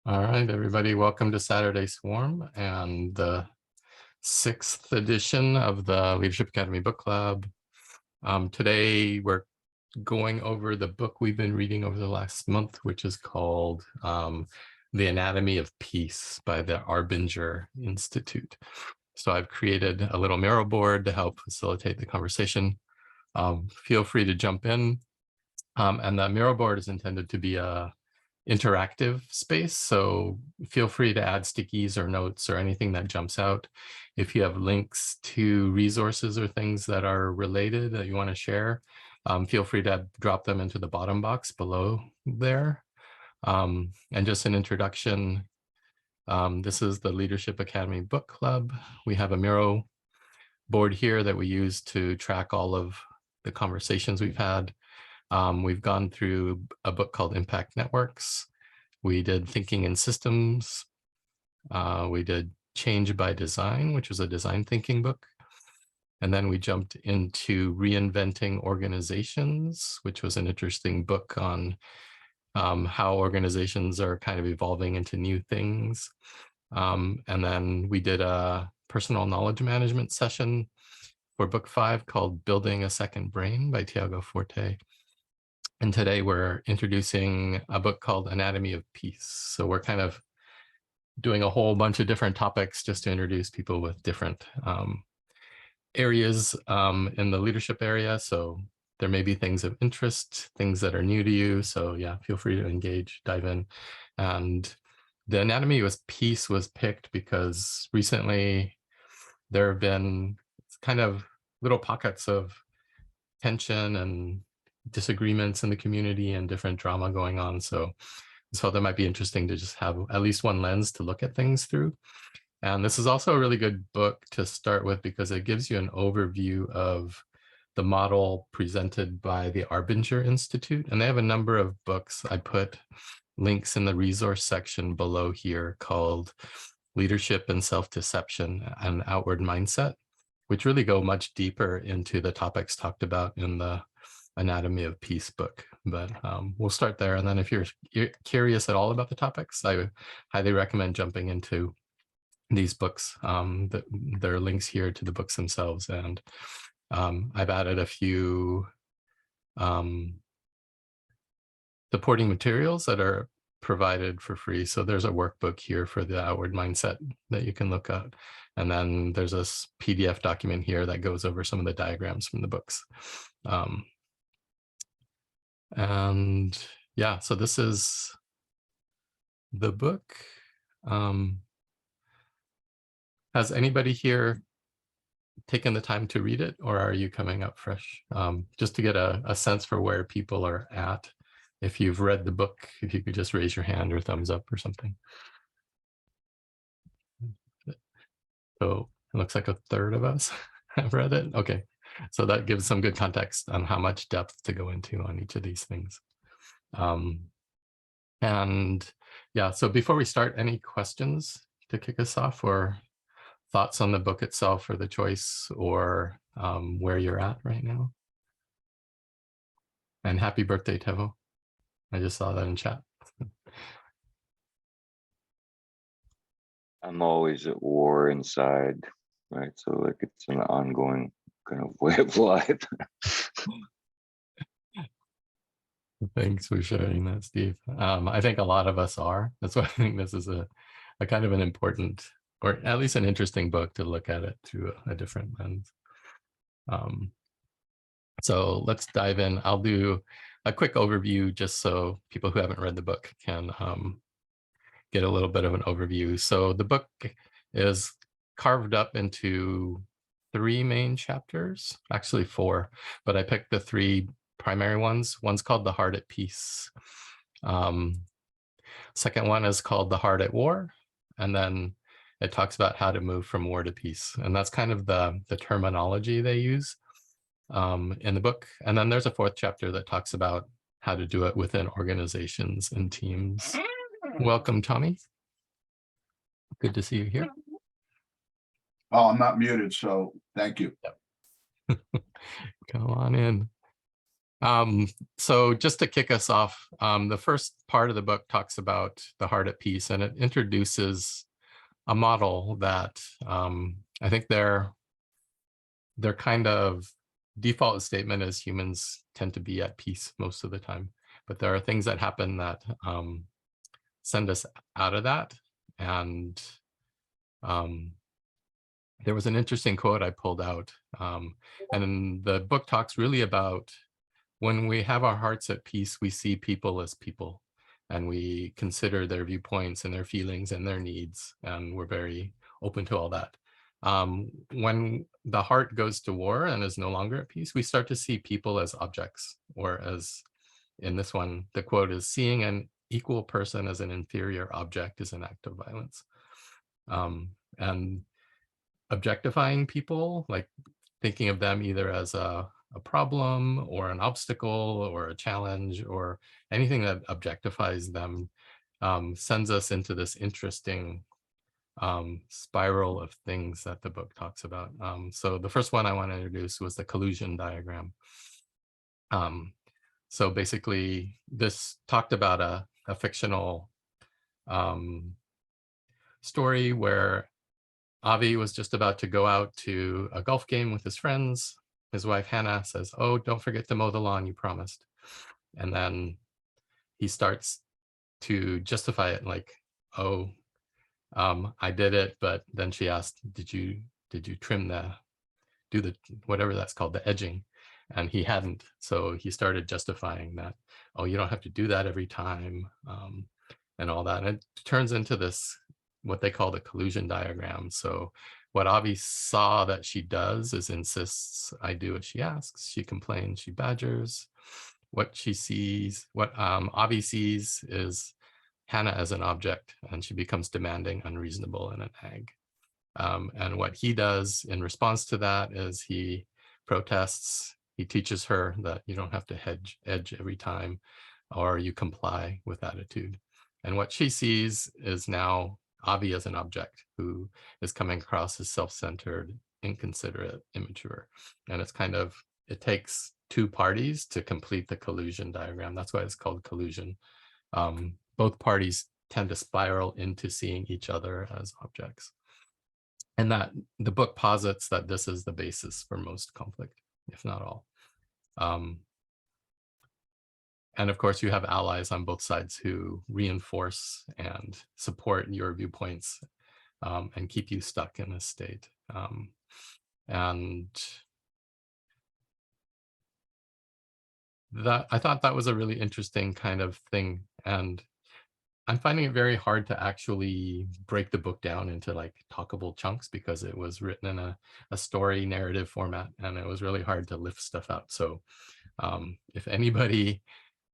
All right, everybody, welcome to Saturday Swarm and the 6th edition of the Leadership Academy Book Club. Today, we're going over the book we've been reading over the last month, which is called The Anatomy of Peace by the Arbinger Institute. So I've created a little Miro board to help facilitate the conversation. Feel free to jump in. And the Miro board is intended to be a interactive space, so feel free to add stickies or notes or anything that jumps out. If you have links to resources or things that are related that you want to share, feel free to drop them into the bottom box below there. And just an introduction, this is the Leadership Academy Book Club. We have a Miro board here that we use to track all of the conversations we've had. We've gone through a book called Impact Networks. We did Thinking in Systems. We did Change by Design, which was a design thinking book. And then we jumped into Reinventing Organizations, which was an interesting book on how organizations are kind of evolving into new things. And then we did a personal knowledge management session for book 5 called Building a Second Brain by Tiago Forte. And today we're introducing a book called Anatomy of Peace. So we're kind of doing a whole bunch of different topics just to introduce people with different areas in the leadership area. So there may be things of interest, things that are new to you. So yeah, feel free to engage, dive in. And the Anatomy of Peace was picked because recently there have been kind of little pockets of tension and disagreements in the community and different drama going on. So that might be interesting to just have at least one lens to look at things through. And this is also a really good book to start with because it gives you an overview of the model presented by the Arbinger Institute. And they have a number of books. I put links in the resource section below here called Leadership and Self-Deception and Outward Mindset, which really go much deeper into the topics talked about in the Anatomy of Peace book. But we'll start there. And then if you're curious at all about the topics, I highly recommend jumping into these books. There are links here to the books themselves. And I've added a few supporting materials that are provided for free. So there's a workbook here for the outward mindset that you can look at. And then there's a PDF document here that goes over some of the diagrams from the books. And yeah, so this is the book. Has anybody here taken the time to read it, or are you coming up fresh? Just to get a sense for where people are at. If you've read the book, if you could just raise your hand or thumbs up or something. So it looks like a third of us have read it. Okay, so that gives some good context on how much depth to go into on each of these things. And yeah, so before we start, any questions to kick us off or thoughts on the book itself or the choice or where you're at right now? And happy birthday, Tevo. I just saw that in chat. I'm always at war inside, right? So like it's an ongoing kind of way of life. Thanks for sharing that, Steve. I think a lot of us are. That's why I think this is a kind of an important, or at least an interesting book to look at it through a different lens. So let's dive in. I'll do a quick overview just so people who haven't read the book can get a little bit of an overview. So the book is carved up into 3 main chapters, actually 4, but I picked the 3 primary ones. One's called The Heart at Peace. Second one is called The Heart at War. And then it talks about how to move from war to peace. And that's kind of the terminology they use in the book. And then there's a 4th chapter that talks about how to do it within organizations and teams. Welcome, Tommy. Good to see you here. Oh, I'm not muted, so thank you. Yep. Come on in. So just to kick us off, the first part of the book talks about the heart at peace, and it introduces a model that I think their kind of default statement is humans tend to be at peace most of the time, but there are things that happen that send us out of that. And there was an interesting quote I pulled out, and the book talks really about when we have our hearts at peace, we see people as people, and we consider their viewpoints and their feelings and their needs, and we're very open to all that. When the heart goes to war and is no longer at peace, we start to see people as objects, or as in this one, the quote is, seeing an equal person as an inferior object is an act of violence. And objectifying people, like thinking of them either as a problem or an obstacle or a challenge or anything that objectifies them, sends us into this interesting spiral of things that the book talks about. So the first one I want to introduce was the collusion diagram. So basically, this talked about a fictional story where Avi was just about to go out to a golf game with his friends. His wife, Hannah, says, "Oh, don't forget to mow the lawn, you promised." And then he starts to justify it like, "Oh, I did it." But then she asked, did you trim do the, whatever that's called, the edging? And he hadn't. So he started justifying that, "Oh, you don't have to do that every time," and all that. And it turns into this, what they call the collusion diagram. So what Avi saw that she does is insists, "I do what she asks." She complains, she badgers. What she sees, what Avi sees is Hannah as an object, and she becomes demanding, unreasonable, and an ag. And what he does in response to that is he protests. He teaches her that you don't have to edge every time, or you comply with attitude. And what she sees is now Avi as an object who is coming across as self-centered, inconsiderate, immature. And it's kind of, it takes two parties to complete the collusion diagram. That's why it's called collusion. Both parties tend to spiral into seeing each other as objects. And that the book posits that this is the basis for most conflict, if not all. And of course, you have allies on both sides who reinforce and support your viewpoints, and keep you stuck in a state. And that, I thought that was a really interesting kind of thing. And I'm finding it very hard to actually break the book down into like talkable chunks, because it was written in a story narrative format, and it was really hard to lift stuff out. So if anybody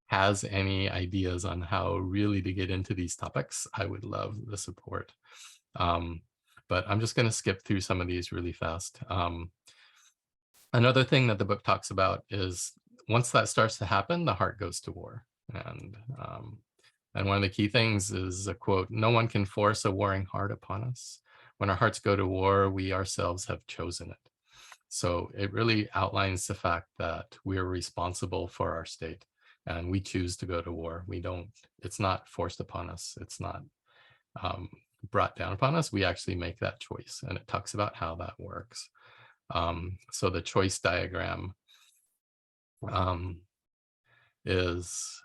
has any ideas on how really to get into these topics, I would love the support. But I'm just going to skip through some of these really fast. Another thing that the book talks about is once that starts to happen, the heart goes to war. And one of the key things is a quote, "No one can force a warring heart upon us. When our hearts go to war, we ourselves have chosen it." So it really outlines the fact that we're responsible for our state, and we choose to go to war. We don't, it's not forced upon us. It's not brought down upon us. We actually make that choice. And it talks about how that works. So the choice diagram is,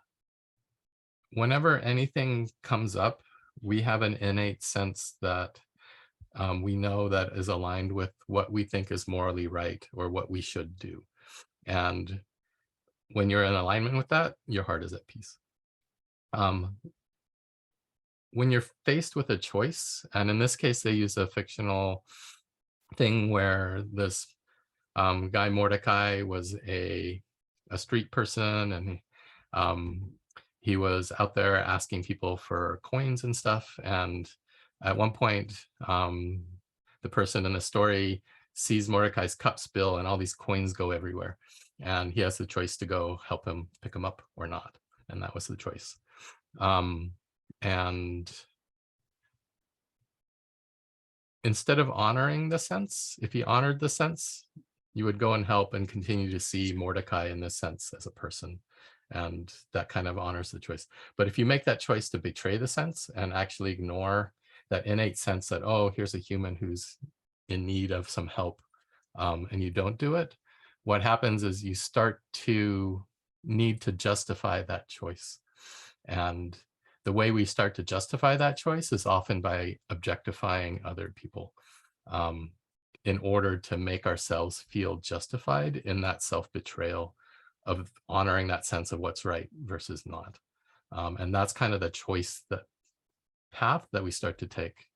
whenever anything comes up, we have an innate sense that we know that is aligned with what we think is morally right or what we should do. And when you're in alignment with that, your heart is at peace. When you're faced with a choice, and in this case, they use a fictional thing where this guy Mordecai was a street person, and he was out there asking people for coins and stuff. And at one point, the person in the story sees Mordecai's cup spill and all these coins go everywhere. And he has the choice to go help him pick them up or not. And that was the choice. And instead of honoring the sense, if he honored the sense, You would go and help and continue to see Mordecai in this sense as a person. And that kind of honors the choice. But if you make that choice to betray the sense and actually ignore that innate sense that, oh, here's a human who's in need of some help, and you don't do it, what happens is you start to need to justify that choice. And the way we start to justify that choice is often by objectifying other people, in order to make ourselves feel justified in that self-betrayal of honoring that sense of what's right versus not. And that's kind of the choice, that path that we start to take,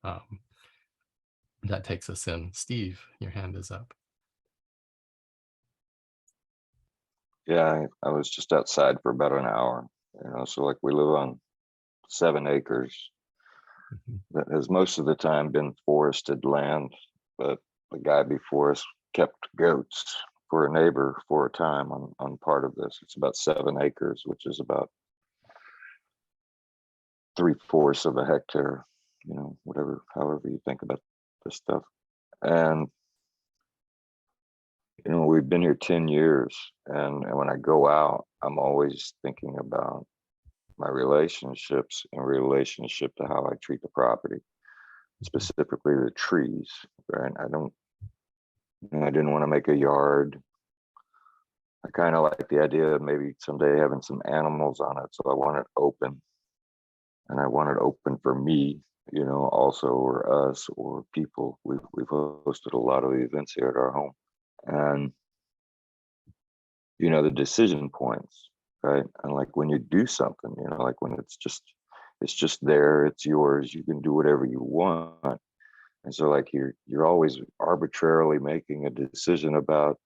that takes us in. Steve, your hand is up. Yeah, I was just outside for about an hour, so like we live on 7 acres that has most of the time been forested land, but the guy before us kept goats for a neighbor for a time on part of this. It's about 7 acres, which is about 3/4 of a hectare, whatever, however you think about this stuff. And we've been here 10 years, and when I go out, I'm always thinking about my relationships in relationship to how I treat the property, specifically the trees, right? I didn't want to make a yard. I kind of like the idea of maybe someday having some animals on it, so I want it open, and I want it open for me, also, or us, or people. We've hosted a lot of events here at our home, and the decision points, right? And like when you do something, like when it's just there, it's yours, you can do whatever you want. And so like you're always arbitrarily making a decision about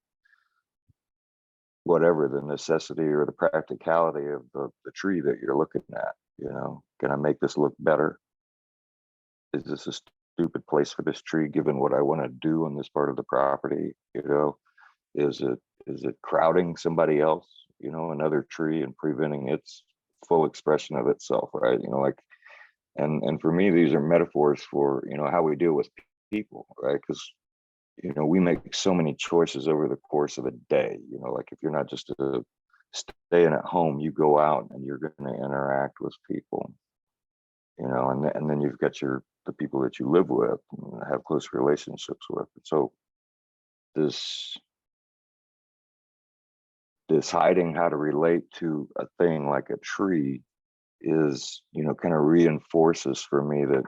whatever the necessity or the practicality of the tree that you're looking at. Can I make this look better? Is this a stupid place for this tree given what I want to do on this part of the property? Is it crowding somebody else, another tree, and preventing its full expression of itself, right? And for me, these are metaphors for how we deal with people, right? Because we make so many choices over the course of a day. Like if you're not just staying at home, you go out and you're going to interact with people, and then you've got the people that you live with and have close relationships with. So this hiding how to relate to a thing like a tree is, kind of reinforces for me that,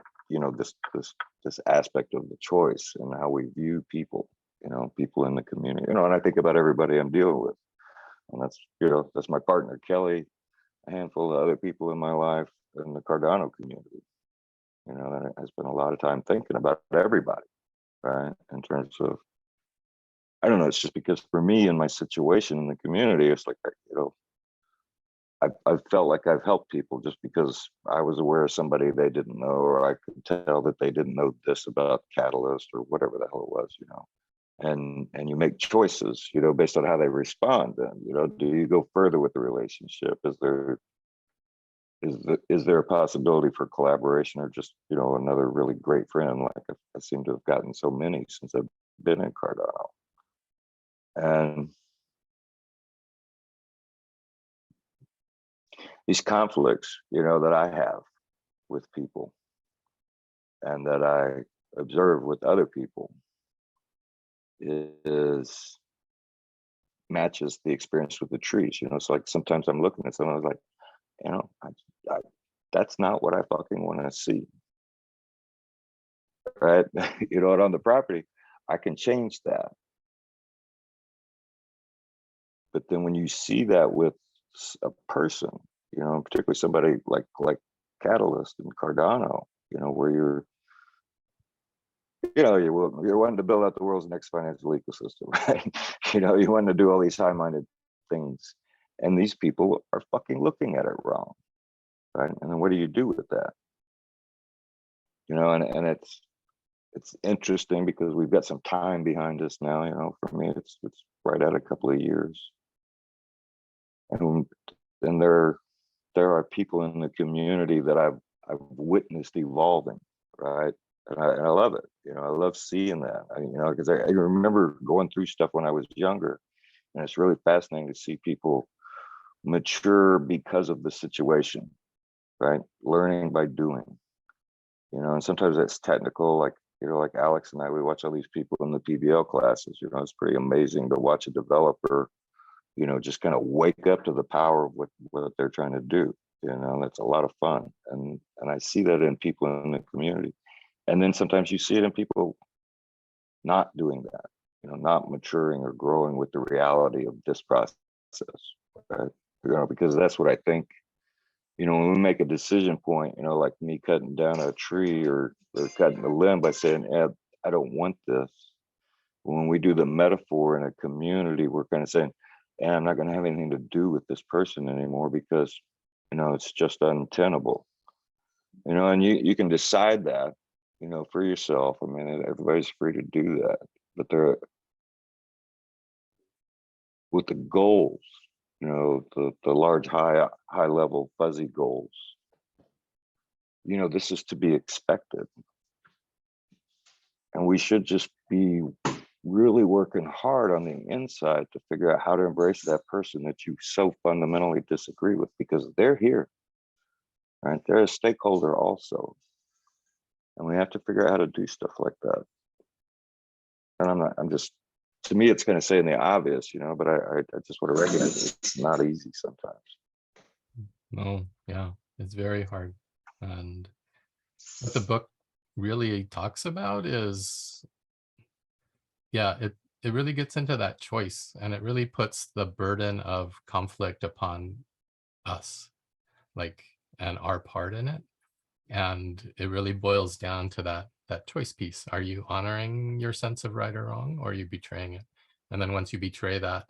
this aspect of the choice and how we view people, people in the community, and I think about everybody I'm dealing with. And that's my partner, Kelly, a handful of other people in my life in the Cardano community. That I spent a lot of time thinking about everybody, right? In terms of, I don't know, it's just because for me in my situation in the community, it's like, I've felt like I've helped people just because I was aware of somebody they didn't know, or I could tell that they didn't know this about Catalyst or whatever the hell it was, and you make choices, based on how they respond. Then, do you go further with the relationship? Is there a possibility for collaboration, or just, another really great friend? Like I seem to have gotten so many since I've been in Cardano. And these conflicts, that I have with people and that I observe with other people is matches the experience with the trees. It's like sometimes I'm looking at someone, I was like, I that's not what I fucking want to see, right? And on the property, I can change that. But then when you see that with a person, particularly somebody like Catalyst and Cardano, where you're wanting to build out the world's next financial ecosystem, right? You want to do all these high-minded things, and these people are fucking looking at it wrong, right? And then what do you do with that? And it's interesting because we've got some time behind us now. For me, it's right at a couple of years, and there are people in the community that I've witnessed evolving, right? and I love it. You know, I love seeing that. You know, because I remember going through stuff when I was younger, and it's really fascinating to see people mature because of the situation, right? Learning by doing. You know, and sometimes that's technical, like, you know, like Alex and I, we watch all these people in the PBL classes. You know, it's pretty amazing to watch a developer, you know, just kind of wake up to the power of what they're trying to do. You know, that's a lot of fun. And I see that in people in the community. And then sometimes you see it in people not doing that, you know, not maturing or growing with the reality of this process, right? You know, because that's what I think, you know, when we make a decision point, you know, like me cutting down a tree or cutting a limb by saying, yeah, I don't want this. When we do the metaphor in a community, we're kind of saying, and I'm not going to have anything to do with this person anymore because, you know, it's just untenable. You know, and you can decide that, you know, for yourself. I mean, everybody's free to do that, but they're with the goals, you know, the large, high level fuzzy goals. You know, this is to be expected. And we should just be really working hard on the inside to figure out how to embrace that person that you so fundamentally disagree with, because they're here, right? They're a stakeholder also. And we have to figure out how to do stuff like that. And I'm just, to me, it's kind of saying the obvious, you know, but I just want to recognize it's not easy sometimes. No, yeah, it's very hard. And what the book really talks about is, yeah, it really gets into that choice, and it really puts the burden of conflict upon us, like, and our part in it. And it really boils down to that choice piece. Are you honoring your sense of right or wrong, or are you betraying it? And then once you betray that,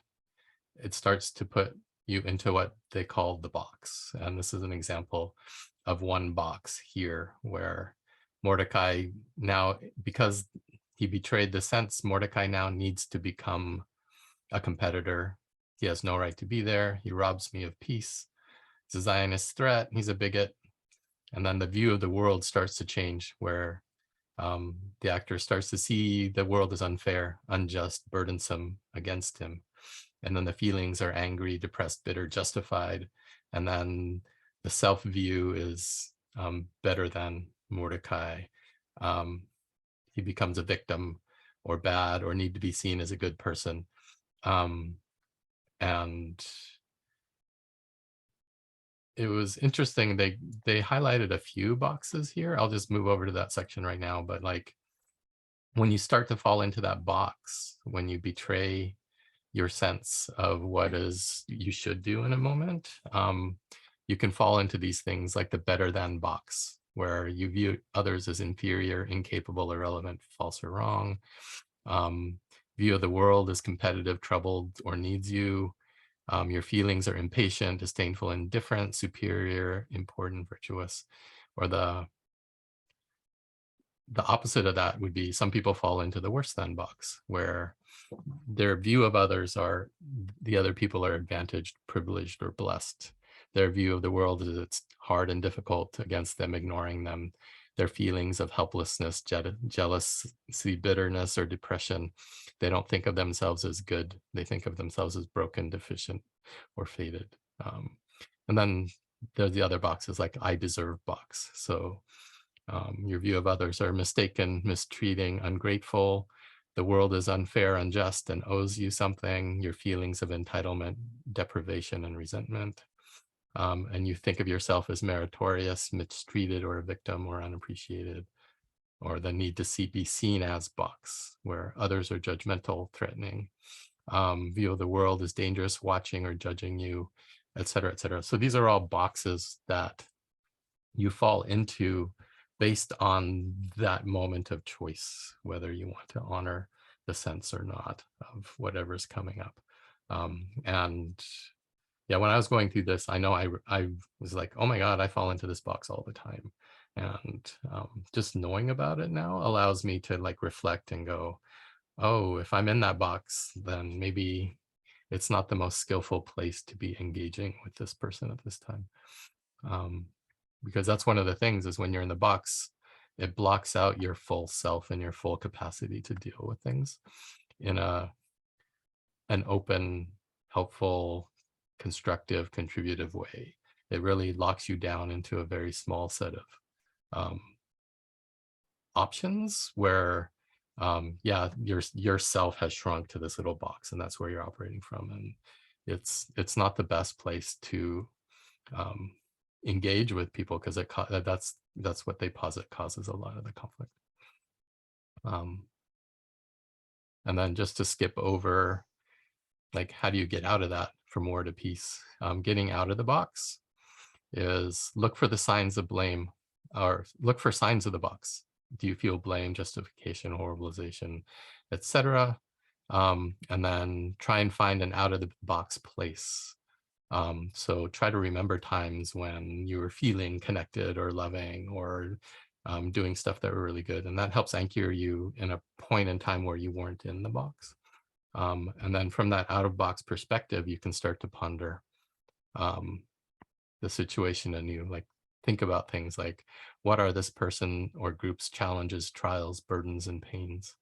it starts to put you into what they call the box. And this is an example of one box here where Mordecai now, because he betrayed the sense, Mordecai now needs to become a competitor. He has no right to be there. He robs me of peace. He's a Zionist threat. He's a bigot. And then the view of the world starts to change, where the actor starts to see the world as unfair, unjust, burdensome against him. And then the feelings are angry, depressed, bitter, justified. And then the self-view is better than Mordecai. He becomes a victim or bad or need to be seen as a good person. And it was interesting. They highlighted a few boxes here. I'll just move over to that section right now. But like, when you start to fall into that box, when you betray your sense of what is you should do in a moment, you can fall into these things like the better than box, where you view others as inferior, incapable, irrelevant, false or wrong. View of the world as competitive, troubled, or needs you. Your feelings are impatient, disdainful, indifferent, superior, important, virtuous. Or the opposite of that would be some people fall into the worse than box, where their view of others are the other people are advantaged, privileged, or blessed. Their view of the world is it's hard and difficult against them, ignoring them. Their feelings of helplessness, jealousy, bitterness, or depression, they don't think of themselves as good. They think of themselves as broken, deficient, or fated. And then there's the other boxes, like I deserve box. So your view of others are mistaken, mistreating, ungrateful. The world is unfair, unjust, and owes you something. Your feelings of entitlement, deprivation, and resentment. And you think of yourself as meritorious, mistreated, or a victim, or unappreciated. Or the need to be seen as box, where others are judgmental, threatening. View of the world as dangerous, watching or judging you, et cetera, et cetera. So these are all boxes that you fall into based on that moment of choice, whether you want to honor the sense or not of whatever's coming up. And yeah, when I was going through this, I know I was like, oh my God, I fall into this box all the time. And just knowing about it now allows me to like reflect and go, oh, if I'm in that box, then maybe it's not the most skillful place to be engaging with this person at this time. Because that's one of the things is when you're in the box, it blocks out your full self and your full capacity to deal with things in an open, helpful, constructive, contributive way. It really locks you down into a very small set of options where, yeah, your self has shrunk to this little box, and that's where you're operating from. And it's not the best place to engage with people, because that's what they posit causes a lot of the conflict. And then just to skip over, like, how do you get out of that for more to peace? Getting out of the box is look for the signs of blame, or look for signs of the box. Do you feel blame, justification, horribilization, etc.? And then try and find an out of the box place. So try to remember times when you were feeling connected or loving or doing stuff that were really good. And that helps anchor you in a point in time where you weren't in the box. And then from that out of box perspective, you can start to ponder the situation anew. Like, think about things like, what are this person or group's challenges, trials, burdens, and pains?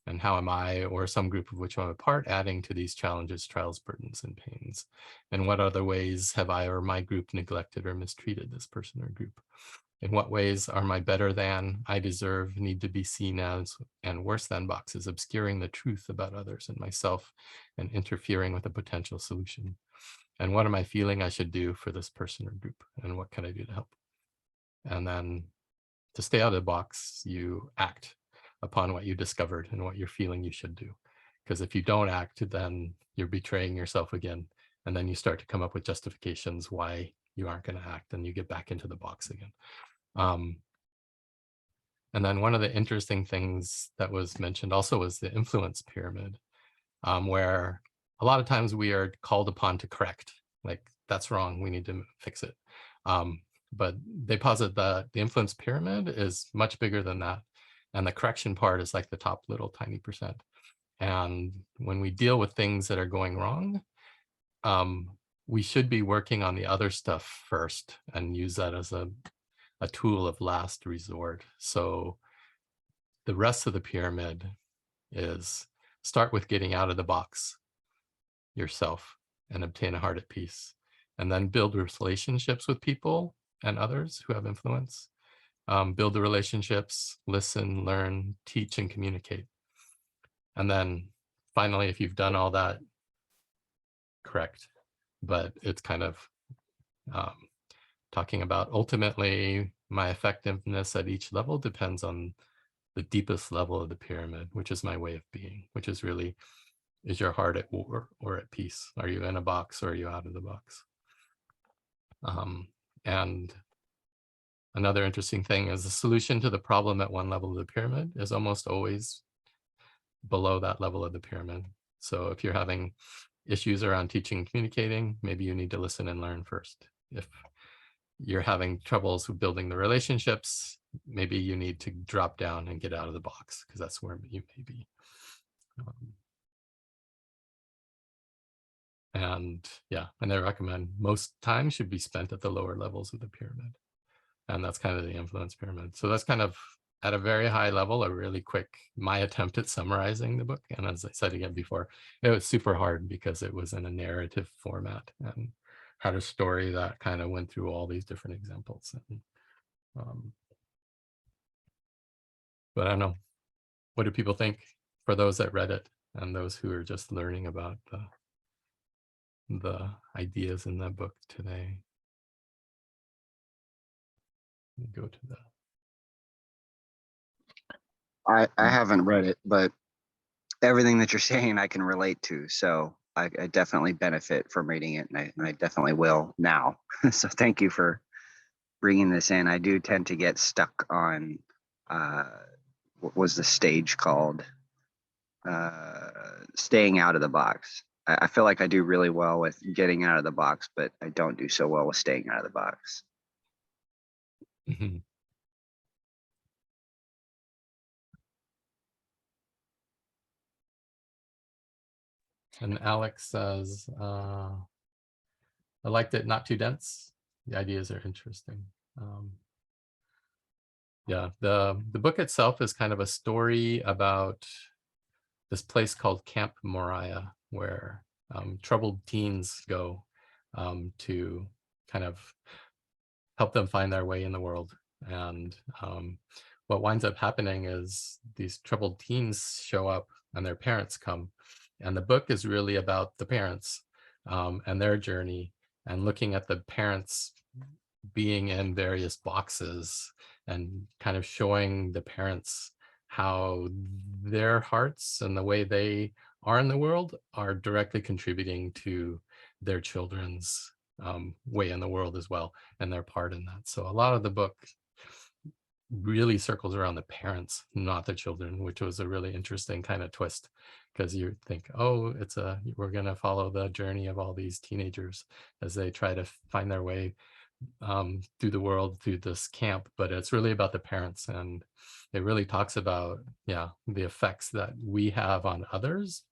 And how am I, or some group of which I'm a part, adding to these challenges, trials, burdens, and pains? And what other ways have I or my group neglected or mistreated this person or group? In what ways are my better than, I deserve, need to be seen as, and worse than boxes obscuring the truth about others and myself and interfering with a potential solution? And what am I feeling I should do for this person or group? And what can I do to help? And then to stay out of the box, you act upon what you discovered and what you're feeling you should do. Because if you don't act, then you're betraying yourself again. And then you start to come up with justifications why you aren't going to act, and you get back into the box again. And then one of the interesting things that was mentioned also was the influence pyramid, where a lot of times we are called upon to correct, like, that's wrong, we need to fix it. But they posit that the influence pyramid is much bigger than that. And the correction part is like the top little tiny percent. And when we deal with things that are going wrong, we should be working on the other stuff first and use that as a tool of last resort. So the rest of the pyramid is start with getting out of the box yourself and obtain a heart at peace, and then build relationships with people and others who have influence. Build the relationships, listen, learn, teach, and communicate. And then finally, if you've done all that, correct. But it's kind of talking about ultimately my effectiveness at each level depends on the deepest level of the pyramid, which is my way of being, which is really, is your heart at war or at peace? Are you in a box or are you out of the box? And another interesting thing is the solution to the problem at one level of the pyramid is almost always below that level of the pyramid. So if you're having issues around teaching and communicating, maybe you need to listen and learn first. If you're having troubles with building the relationships, maybe you need to drop down and get out of the box, because that's where you may be. And yeah, and I recommend most time should be spent at the lower levels of the pyramid. And that's kind of the influence pyramid. So that's kind of, at a very high level, a really quick, my attempt at summarizing the book. And as I said again before, it was super hard because it was in a narrative format and had a story that kind of went through all these different examples. And, but I don't know, what do people think for those that read it and those who are just learning about the ideas in that book today? Go to the. I haven't read it, but everything that you're saying I can relate to. So I definitely benefit from reading it, and I definitely will now. So thank you for bringing this in. I do tend to get stuck on what was the stage called? Staying out of the box. I feel like I do really well with getting out of the box, but I don't do so well with staying out of the box. Mm-hmm. And Alex says, I liked it, not too dense. The ideas are interesting. Yeah, the book itself is kind of a story about this place called Camp Moriah, where troubled teens go to kind of help them find their way in the world. And what winds up happening is these troubled teens show up and their parents come. And the book is really about the parents and their journey, and looking at the parents being in various boxes and kind of showing the parents how their hearts and the way they are in the world are directly contributing to their children's way in the world as well, and their part in that. So a lot of the book really circles around the parents, not the children, which was a really interesting kind of twist, because you think, oh, we're going to follow the journey of all these teenagers as they try to find their way through the world, through this camp, but it's really about the parents. And it really talks about, yeah, the effects that we have on others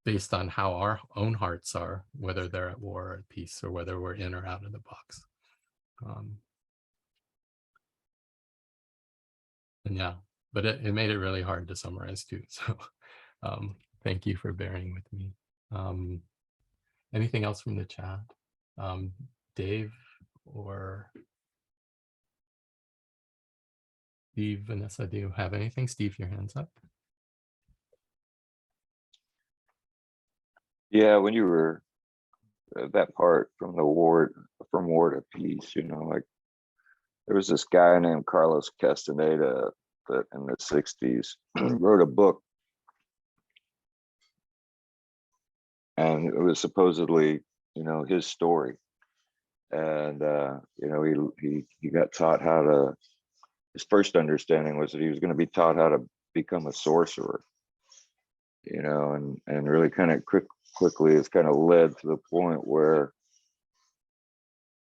based on how our own hearts are, whether they're at war or at peace, or whether we're in or out of the box. And yeah, but it made it really hard to summarize too. So thank you for bearing with me. Anything else from the chat? Dave or Steve, Vanessa, do you have anything? Steve, your hand's up. Yeah, when you were that part from war to peace, like there was this guy named Carlos Castaneda that in the 60s wrote a book, and it was supposedly, his story. And he got taught how to, his first understanding was that he was going to be taught how to become a sorcerer, and really kind of quickly it's kind of led to the point where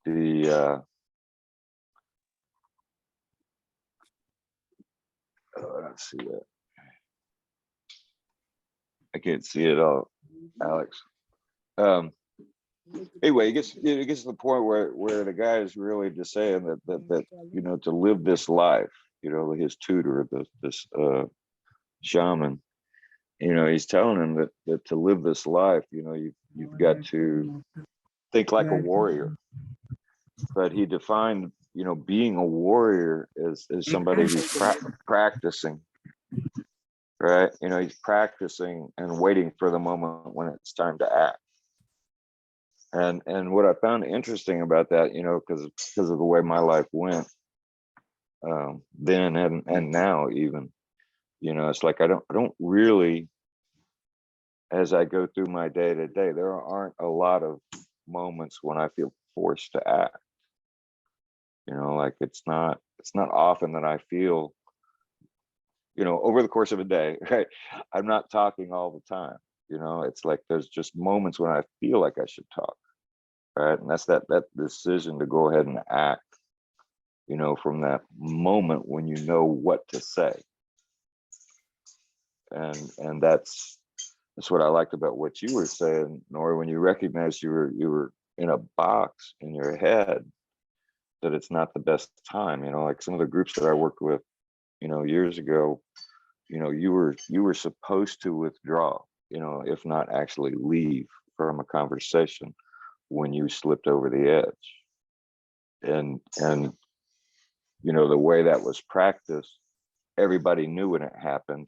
the let's see that. I can't see it all, Alex. Anyway, it gets to the point where the guy is really just saying that to live this life, his tutor, this shaman, he's telling him that to live this life, you've got to think like a warrior. But he defined, being a warrior as somebody who's practicing, right? He's practicing and waiting for the moment when it's time to act. And what I found interesting about that, because of the way my life went, then and now even, it's like I don't really, as I go through my day to day, there aren't a lot of moments when I feel forced to act. Like it's not often that I feel, over the course of a day, right? I'm not talking all the time. It's like there's just moments when I feel like I should talk, right? And that's that decision to go ahead and act, from that moment when you know what to say. And that's what I liked about what you were saying, Nora, when you recognized you were in a box in your head, that it's not the best time. Like some of the groups that I worked with, years ago, you were supposed to withdraw, if not actually leave from a conversation when you slipped over the edge. And the way that was practiced, everybody knew when it happened,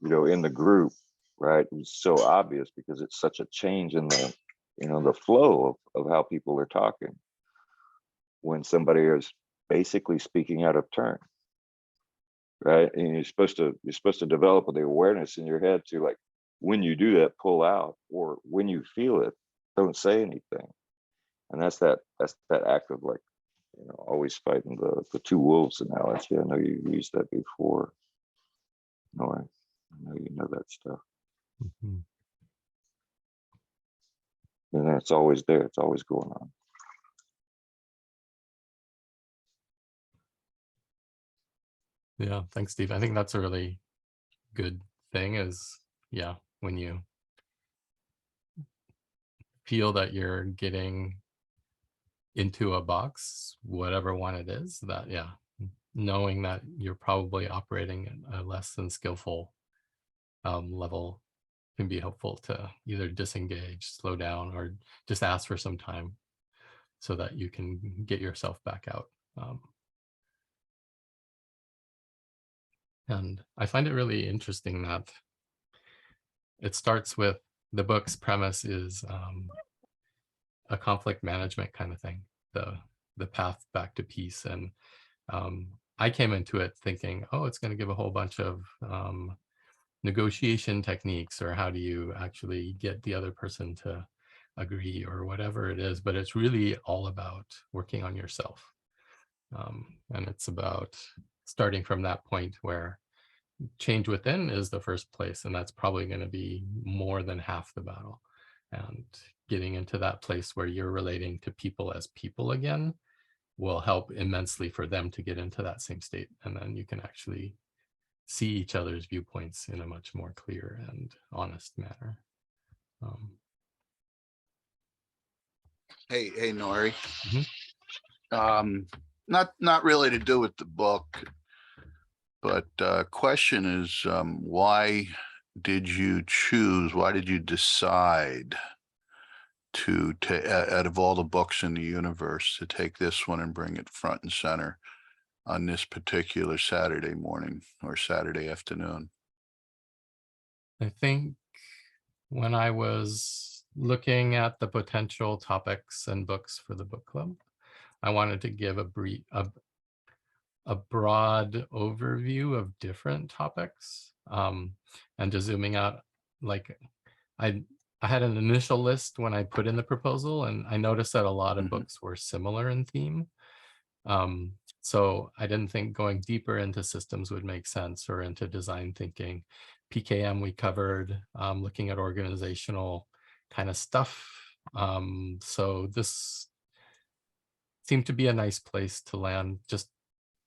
in the group, right? It was so obvious because it's such a change in the, the flow of how people are talking when somebody is basically speaking out of turn, right? And you're supposed to develop the awareness in your head to, like, when you do that, pull out, or when you feel it, don't say anything. And that's that act of, like, always fighting the two wolves analogy. I know you used that before. No, I know you know that stuff. Mm-hmm. And it's always there. It's always going on. Yeah, thanks, Steve. I think that's a really good thing is, yeah, when you feel that you're getting into a box, whatever one it is, that, yeah, knowing that you're probably operating at a less than skillful level can be helpful to either disengage, slow down, or just ask for some time so that you can get yourself back out. And I find it really interesting that it starts with the book's premise is a conflict management kind of thing, the path back to peace. And I came into it thinking, oh, it's going to give a whole bunch of negotiation techniques, or how do you actually get the other person to agree, or whatever it is. But it's really all about working on yourself. And it's about starting from that point where change within is the first place, and that's probably going to be more than half the battle. And getting into that place where you're relating to people as people again will help immensely for them to get into that same state. And then you can actually see each other's viewpoints in a much more clear and honest manner. Hey, Nori. Mhm. Not really to do with the book, but question is, why did you decide to out of all the books in the universe, to take this one and bring it front and center on this particular Saturday morning or Saturday afternoon? I think when I was looking at the potential topics and books for the book club, I wanted to give a broad overview of different topics, and just zooming out. Like I had an initial list when I put in the proposal, and I noticed that a lot of books were similar in theme. So I didn't think going deeper into systems would make sense, or into design thinking. PKM we covered, looking at organizational kind of stuff. So this seemed to be a nice place to land, just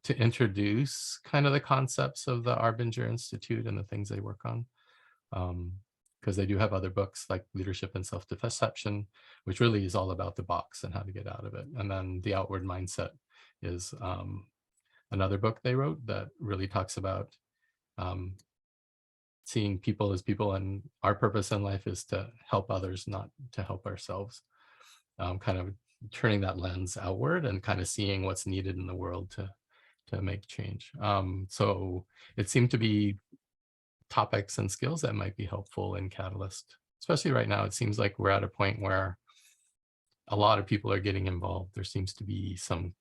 to introduce kind of the concepts of the Arbinger Institute and the things they work on. Because they do have other books like Leadership and Self-Deception, which really is all about the box and how to get out of it. And then The Outward Mindset is another book they wrote that really talks about seeing people as people, and our purpose in life is to help others, not to help ourselves. Kind of turning that lens outward and kind of seeing what's needed in the world to make change. So it seemed to be topics and skills that might be helpful in Catalyst, especially right now. It seems like we're at a point where a lot of people are getting involved. There seems to be some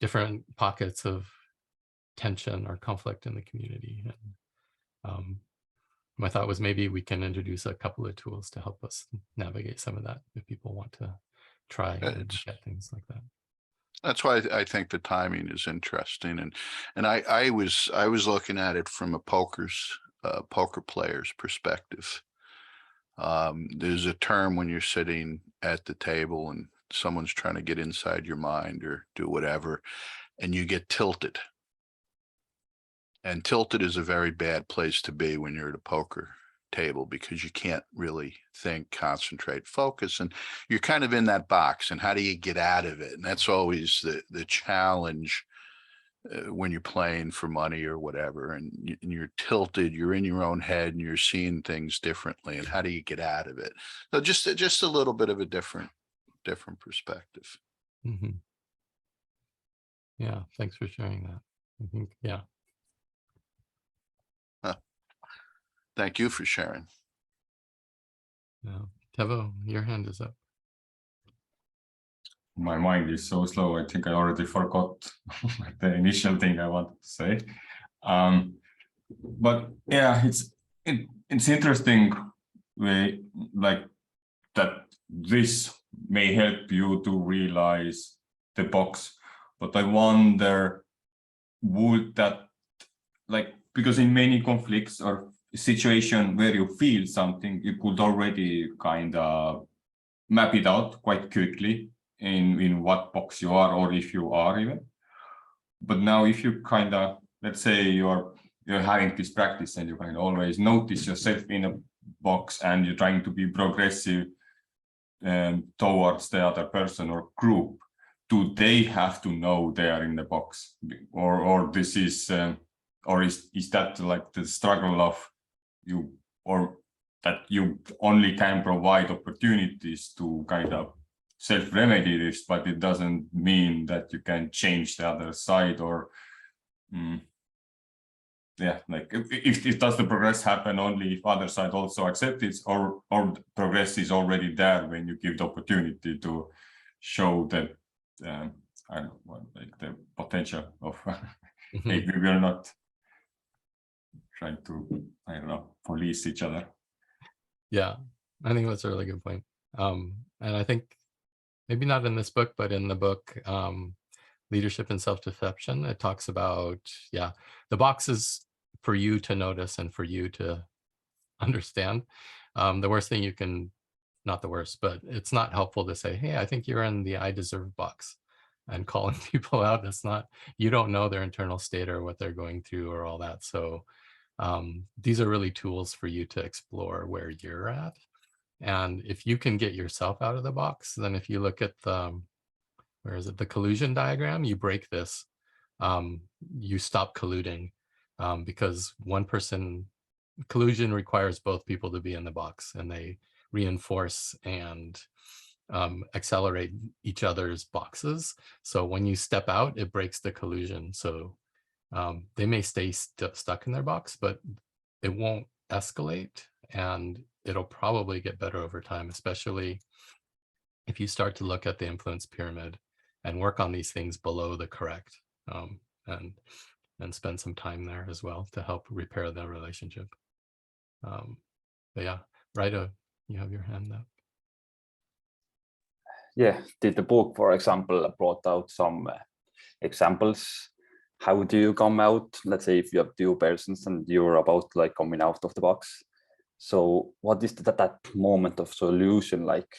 different pockets of tension or conflict in the community. And my thought was maybe we can introduce a couple of tools to help us navigate some of that if people want to try and get things like that. That's why I think the timing is interesting, and I was looking at it from a poker player's perspective. There's a term when you're sitting at the table and someone's trying to get inside your mind or do whatever, and you get tilted. And tilted is a very bad place to be when you're at a poker table, because you can't really think, concentrate, focus, and you're kind of in that box. And how do you get out of it? And that's always the challenge when you're playing for money or whatever, and you're tilted, you're in your own head and you're seeing things differently. And how do you get out of it? So just a little bit of a different perspective. Mm-hmm. Yeah, thanks for sharing that. I think, yeah. Thank you for sharing. Yeah. Tevo, your hand is up. My mind is so slow. I think I already forgot the initial thing I wanted to say. But yeah, it's interesting way, like that this may help you to realize the box. But I wonder, would that, like, because in many conflicts or situation where you feel something, you could already kind of map it out quite quickly in what box you are, or if you are even. But now if you kind of, let's say you're having this practice and you can always notice yourself in a box and you're trying to be progressive towards the other person or group, do they have to know they are in the box, or this is or is that like the struggle of you, or that you only can provide opportunities to kind of self-remedy this, but it doesn't mean that you can change the other side, or yeah, like if does the progress happen only if other side also accepts it, or progress is already there when you give the opportunity to show that I don't know what, like the potential of hey, we will not trying to, I don't know, police each other. Yeah, I think that's a really good point. And I think maybe not in this book, but in the book Leadership and Self-Deception, it talks about, yeah, the box is for you to notice and for you to understand. The worst thing you can, not the worst, but it's not helpful to say, hey, I think you're in the I deserve box, and calling people out. It's not, you don't know their internal state or what they're going through or all that. So these are really tools for you to explore where you're at. And if you can get yourself out of the box, then if you look at the, where is it, the collusion diagram, you break this, you stop colluding, because one person, collusion requires both people to be in the box, and they reinforce and accelerate each other's boxes. So when you step out, it breaks the collusion. So they may stay stuck in their box, but it won't escalate, and it'll probably get better over time, especially if you start to look at the influence pyramid and work on these things below the correct, and spend some time there as well to help repair the relationship. But yeah, Raida, you have your hand up. Yeah, the book, for example, brought out some examples. How do you come out? Let's say if you have two persons and you're about like coming out of the box. So what is that moment of solution like?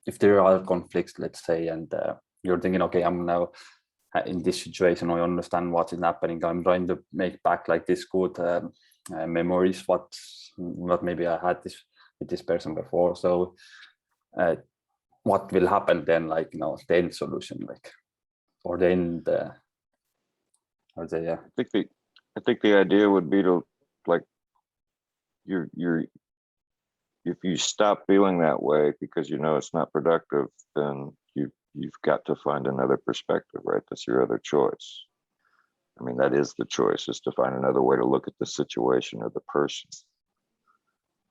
If there are conflicts, let's say, and you're thinking, okay, I'm now in this situation, I understand what is happening. I'm trying to make back like this good memories, what maybe I had this with this person before. So what will happen then, like, you know, the end solution, like, or the end, or the, yeah. I think the idea would be to, like, if you stop feeling that way because you know it's not productive, then you've got to find another perspective, right? That's your other choice. I mean, that is the choice, is to find another way to look at the situation or the person.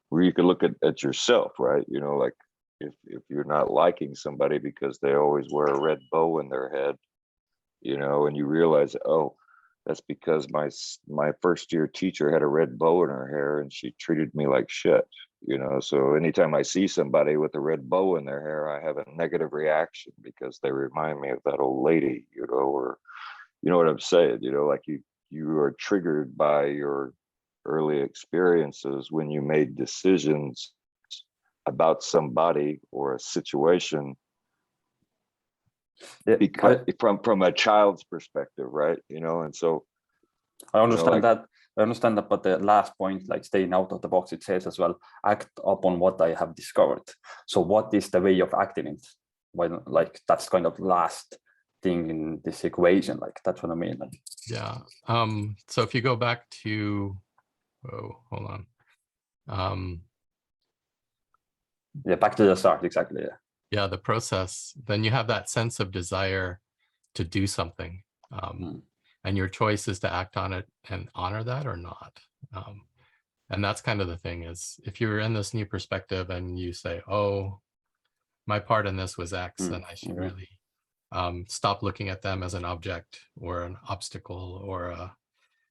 Where you can look at yourself, right? You know, like if you're not liking somebody because they always wear a red bow in their head, you know, and you realize, oh, that's because my first year teacher had a red bow in her hair and she treated me like shit, you know. So anytime I see somebody with a red bow in their hair, I have a negative reaction because they remind me of that old lady, you know, or, you know what I'm saying, you know, like you are triggered by your early experiences when you made decisions about somebody or a situation. Yeah, because from a child's perspective, right? You know, and so I understand, you know, like, that. I understand that, but the last point, like staying out of the box, it says as well, act upon what I have discovered. So what is the way of acting it? When, like, that's kind of last thing in this equation, like that's what I mean. Like, Yeah. So if you go back to, oh, hold on. yeah, back to the start, exactly. Yeah. Yeah, the process, then you have that sense of desire to do something. And your choice is to act on it and honor that or not. And that's kind of the thing, is if you're in this new perspective and you say, oh, my part in this was X, and I should really stop looking at them as an object or an obstacle or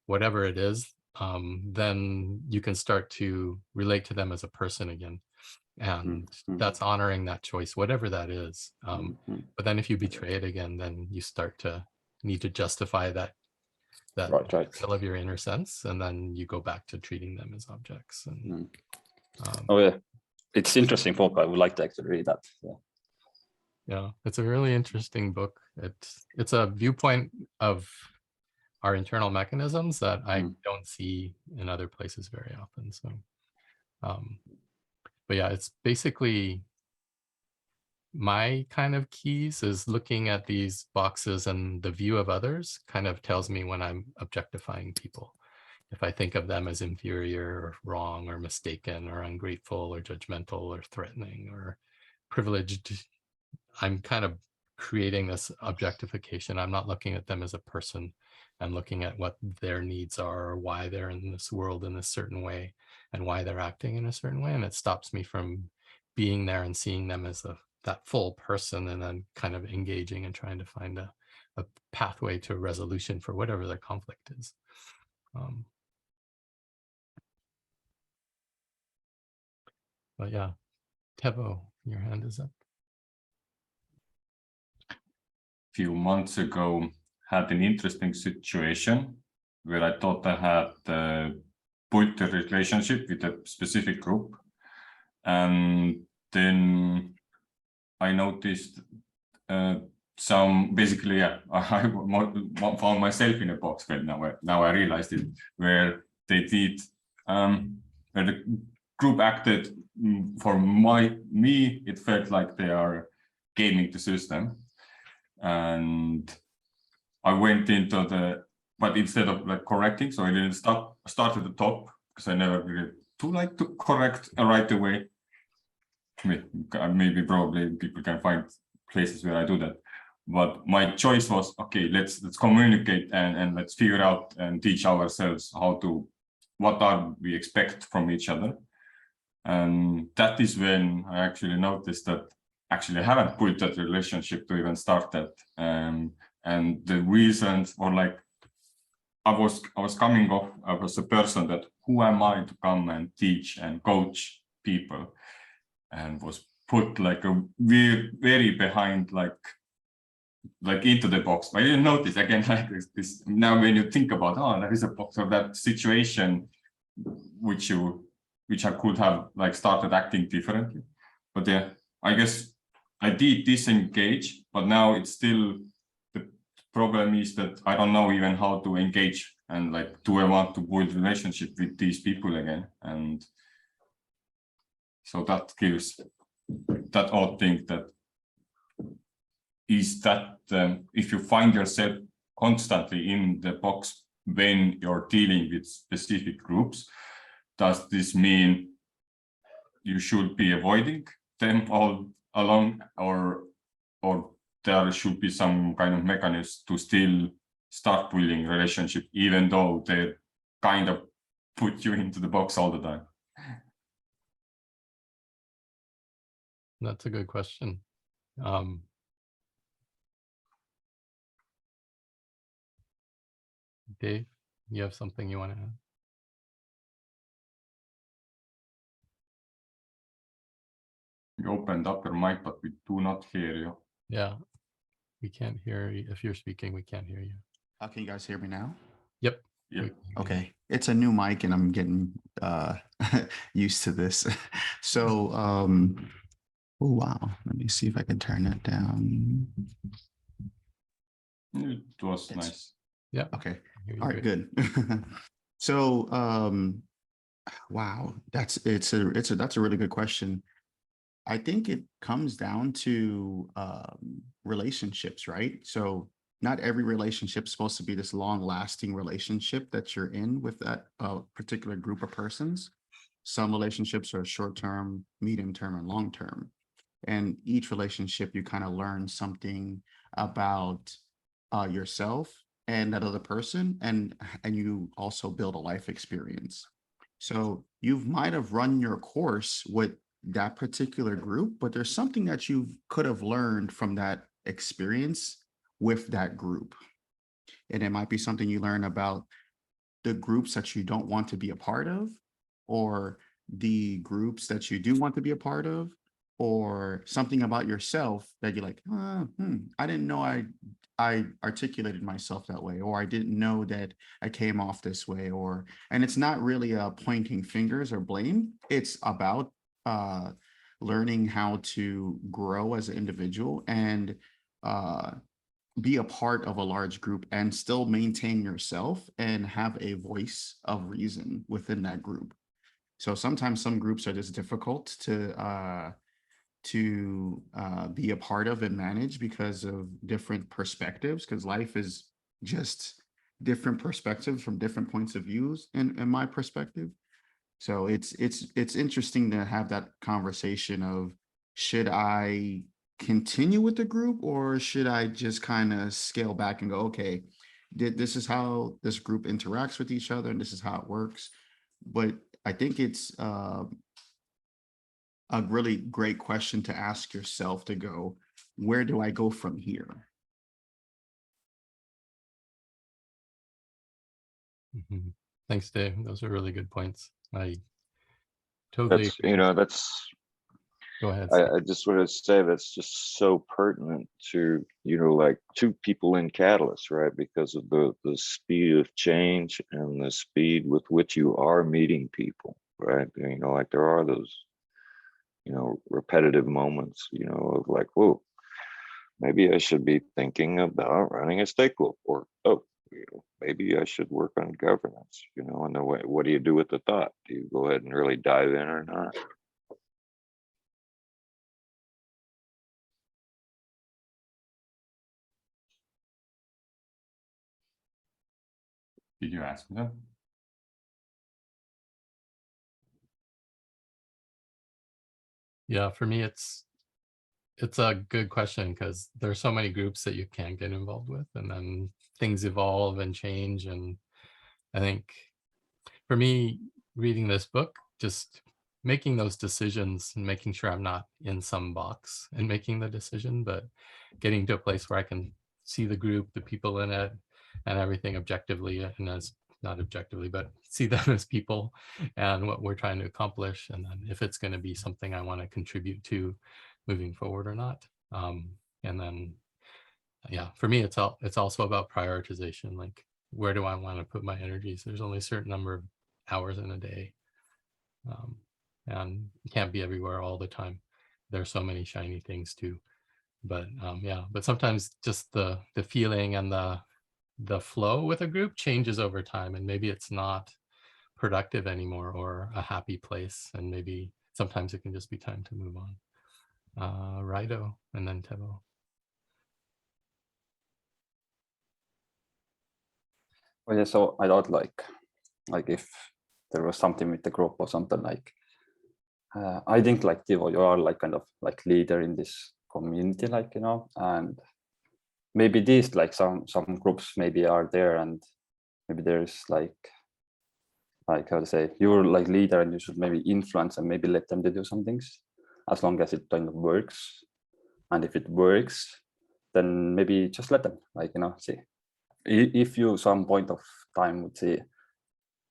whatever it is, then you can start to relate to them as a person again. And that's honoring that choice, whatever that is. But then if you betray it again, then you start to need to justify that betrayal of your inner sense, and then you go back to treating them as objects. And oh yeah, it's interesting book. I would like to actually read that. Yeah, it's a really interesting book. It's a viewpoint of our internal mechanisms that I don't see in other places very often. So but yeah, it's basically my kind of keys is looking at these boxes, and the view of others kind of tells me when I'm objectifying people. If I think of them as inferior or wrong or mistaken or ungrateful or judgmental or threatening or privileged, I'm kind of creating this objectification. I'm not looking at them as a person. I'm looking at what their needs are, or why they're in this world in a certain way, and why they're acting in a certain way. And it stops me from being there and seeing them as that full person, and then kind of engaging and trying to find a pathway to a resolution for whatever the conflict is. But yeah, Tebo, your hand is up. Few months ago, had an interesting situation where I thought I had built a relationship with a specific group, and then I noticed some basically, yeah, I found myself in a box. But now I realized it, where they did, where the group acted for me. It felt like they are gaming the system. And I went into but instead of like correcting, so I didn't start at the top, because I never really like to correct right away. Maybe probably people can find places where I do that. But my choice was, okay, let's communicate and let's figure out and teach ourselves what we expect from each other. And that is when I actually noticed that actually I haven't built that relationship to even start that. And the reasons, or like I was coming off, I was a person that, who am I to come and teach and coach people, and was put like a very behind, like into the box. I didn't notice again, like this now when you think about, oh, there is a box, or that situation which I could have like started acting differently. But yeah, I guess I did disengage, but now it's still, the problem is that I don't know even how to engage, and like, do I want to build relationship with these people again? And so that gives that odd thing, that is that if you find yourself constantly in the box when you're dealing with specific groups, does this mean you should be avoiding them all along, or there should be some kind of mechanism to still start building relationship, even though they kind of put you into the box all the time? That's a good question. Dave, you have something you want to add? You opened up your mic, but we do not hear you. Yeah, we can't hear you. If you're speaking, we can't hear you. Can you guys hear me now? Yep. Yeah. Okay, it's a new mic and I'm getting used to this. So, oh wow, let me see if I can turn that down. It was nice. Yeah. Okay, Hear you all right, good. good. So, wow, that's a really good question. I think it comes down to relationships, right? So not every relationship is supposed to be this long-lasting relationship that you're in with that particular group of persons. Some relationships are short-term, medium-term, and long-term. And each relationship, you kind of learn something about yourself and that other person, and you also build a life experience. So you might have run your course with that particular group, but there's something that you could have learned from that experience with that group. And it might be something you learn about the groups that you don't want to be a part of, or the groups that you do want to be a part of, or something about yourself that you're like, I didn't know I articulated myself that way, or I didn't know that I came off this way, and it's not really pointing fingers or blame. It's about learning how to grow as an individual and be a part of a large group and still maintain yourself and have a voice of reason within that group. So sometimes some groups are just difficult to to be a part of and manage because of different perspectives, because life is just different perspectives from different points of views in my perspective. So it's interesting to have that conversation of, should I continue with the group, or should I just kind of scale back and go, okay, this is how this group interacts with each other and this is how it works. But I think it's a really great question to ask yourself, to go, where do I go from here? Mhm. Thanks, Dave. Those are really good points. I totally That's, agree. you know, that's, Go ahead. I just want to say that's just so pertinent to, you know, like two people in Catalyst, right? Because of the speed of change and the speed with which you are meeting people, right? You know, like there are those, you know, repetitive moments, you know, of like, whoa, maybe I should be thinking about running a stake group, or, oh, you know, maybe I should work on governance, you know, and then what do you do with the thought? Do you go ahead and really dive in or not? Did you ask me that? Yeah, for me, it's a good question, because there's so many groups that you can get involved with, and then things evolve and change. And I think for me, reading this book, just making those decisions and making sure I'm not in some box and making the decision, but getting to a place where I can see the group, the people in it, and everything objectively, and as not objectively, but see them as people and what we're trying to accomplish. And then if it's going to be something I want to contribute to moving forward or not. And then, yeah, for me, it's also about prioritization. Like, where do I want to put my energies? There's only a certain number of hours in a day, and you can't be everywhere all the time. There's so many shiny things too, but yeah, but sometimes just the feeling and the flow with a group changes over time, and maybe it's not productive anymore or a happy place, and maybe sometimes it can just be time to move on. Rido and then Tebo. Well, yeah, so I thought like if there was something with the group or something, like I think like Timo, you are like kind of like leader in this community, like, you know, and maybe these like some groups maybe are there, and maybe there's like how to say, you're like leader and you should maybe influence and maybe let them to do some things, as long as it kind of works. And if it works, then maybe just let them, like, you know, see if you some point of time would say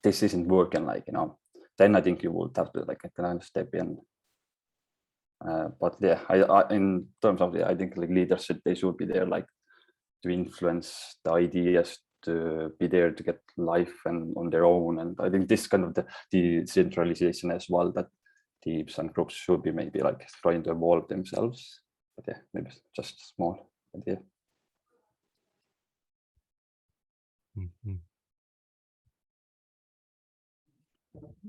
this isn't working, like, you know, then I think you would have to like kind of step in. But yeah, I in terms of I think like leadership, they should be there like to influence the ideas, to be there to get life and on their own. And I think this kind of the decentralization as well, that teams and groups should be maybe like trying to evolve themselves. But yeah, maybe just small idea. Mm-hmm.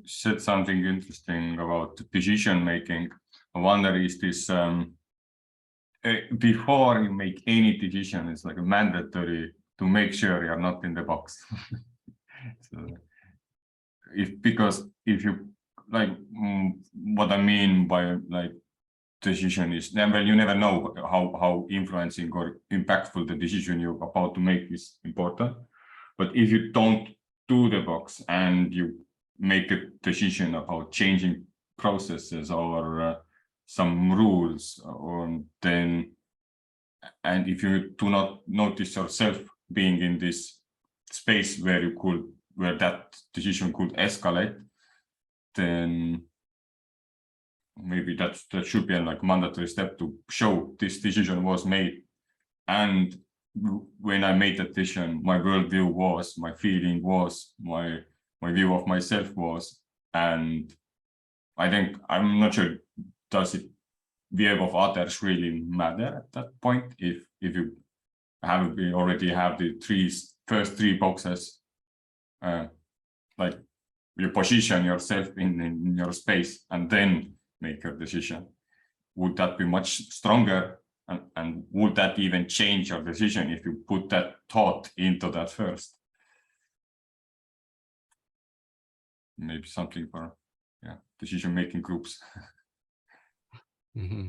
Said something interesting about decision making. I wonder, is this before you make any decision, it's like a mandatory to make sure you're not in the box. So because if you like, what I mean by like decision is, well, you never know how influencing or impactful the decision you're about to make is important. But if you don't do the box and you make a decision about changing processes or some rules, or then, and if you do not notice yourself being in this space where you could, where that decision could escalate, then maybe that should be a like mandatory step to show this decision was made. And when I made that decision, my worldview was, my feeling was, my view of myself was, and I think, I'm not sure, does it view of others really matter at that point? If you have already have the first three boxes, like you position yourself in your space and then make a decision. would that be much stronger? And would that even change your decision if you put that thought into that first? Maybe something for decision-making groups. Mm-hmm.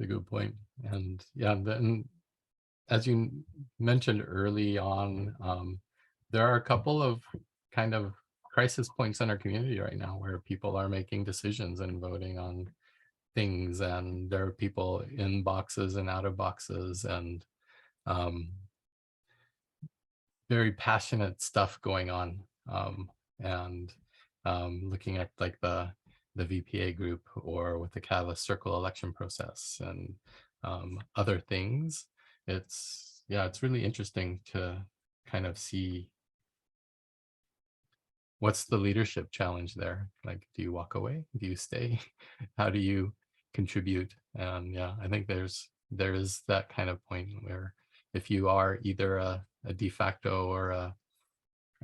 A good point. And yeah, then as you mentioned early on, there are a couple of kind of crisis points in our community right now where people are making decisions and voting on things, and there are people in boxes and out of boxes, and very passionate stuff going on. And looking at like the VPA group or with the Catalyst Circle election process and other things, it's really interesting to kind of see what's the leadership challenge there. Like, do you walk away? Do you stay? How do you contribute? And yeah, I think there is that kind of point where if you are either a de facto or a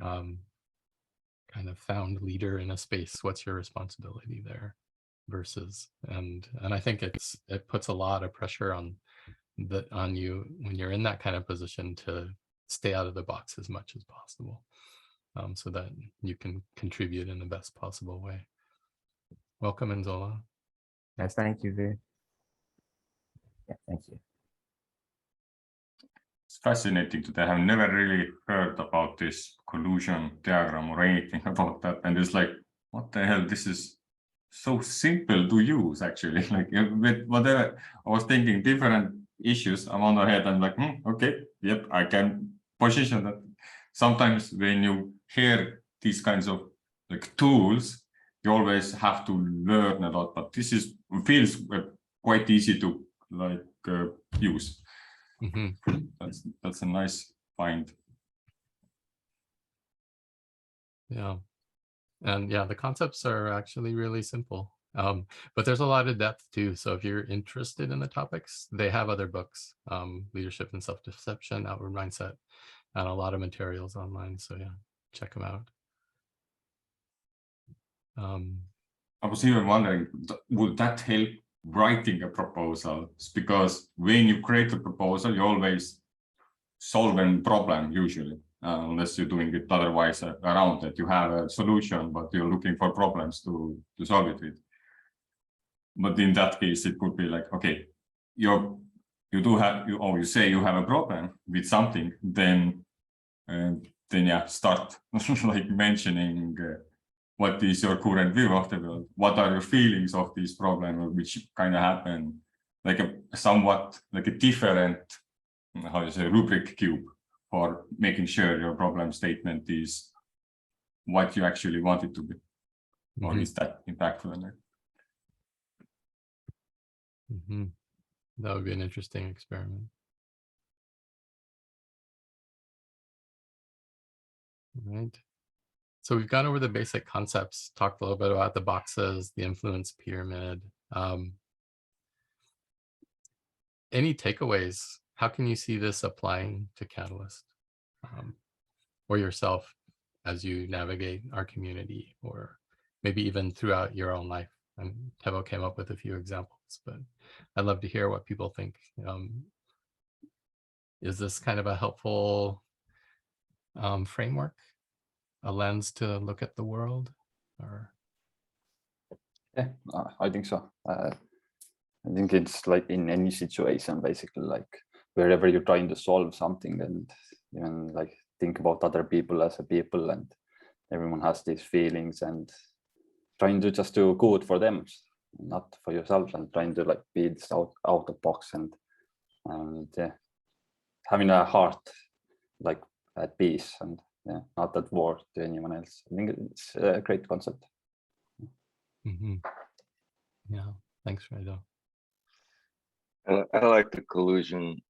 kind of found leader in a space, what's your responsibility there versus, and I think it puts a lot of pressure on you when you're in that kind of position to stay out of the box as much as possible, so that you can contribute in the best possible way. Welcome, Enzola. Yes, thank you, V. Yeah, thank you. It's fascinating today. I've never really heard about this collusion diagram or anything about that. And it's like, what the hell? This is so simple to use, actually. Like with whatever I was thinking, different issues I'm on the head. I'm like, okay, yep, I can position that. Sometimes when you hear these kinds of like tools, you always have to learn a lot. But this feels quite easy to like use. Mm-hmm. That's a nice find. Yeah. And yeah, the concepts are actually really simple, but there's a lot of depth too. So if you're interested in the topics, they have other books, Leadership and Self-Deception, Outward Mindset, and a lot of materials online. So yeah, check them out. I was even wondering, would that help writing a proposal? Because when you create a proposal, you always solve a problem usually, unless you're doing it otherwise around it. You have a solution, but you're looking for problems to solve it with. But in that case, it could be like, okay, you say you have a problem with something, then yeah, start like mentioning what is your current view of the world, what are your feelings of this problem, which kind of happen, like a somewhat like a different, how you say, rubric cube for making sure your problem statement is what you actually want it to be, or is that impactful enough? That would be an interesting experiment. All right. So we've gone over the basic concepts, talked a little bit about the boxes, the influence pyramid. Any takeaways? How can you see this applying to Catalyst or yourself as you navigate our community, or maybe even throughout your own life? And Tebo came up with a few examples, but I'd love to hear what people think. Is this kind of a helpful framework, a lens to look at the world? Or yeah, I think so. I think it's like in any situation, basically, like wherever you're trying to solve something, and even like think about other people as a people, and everyone has these feelings, and trying to just do good for them, not for yourself, and trying to like be this out of box, and yeah, having a heart like at peace, and yeah, not at war to anyone else. I think it's a great concept. Yeah, thanks, Fredo. I like the collusion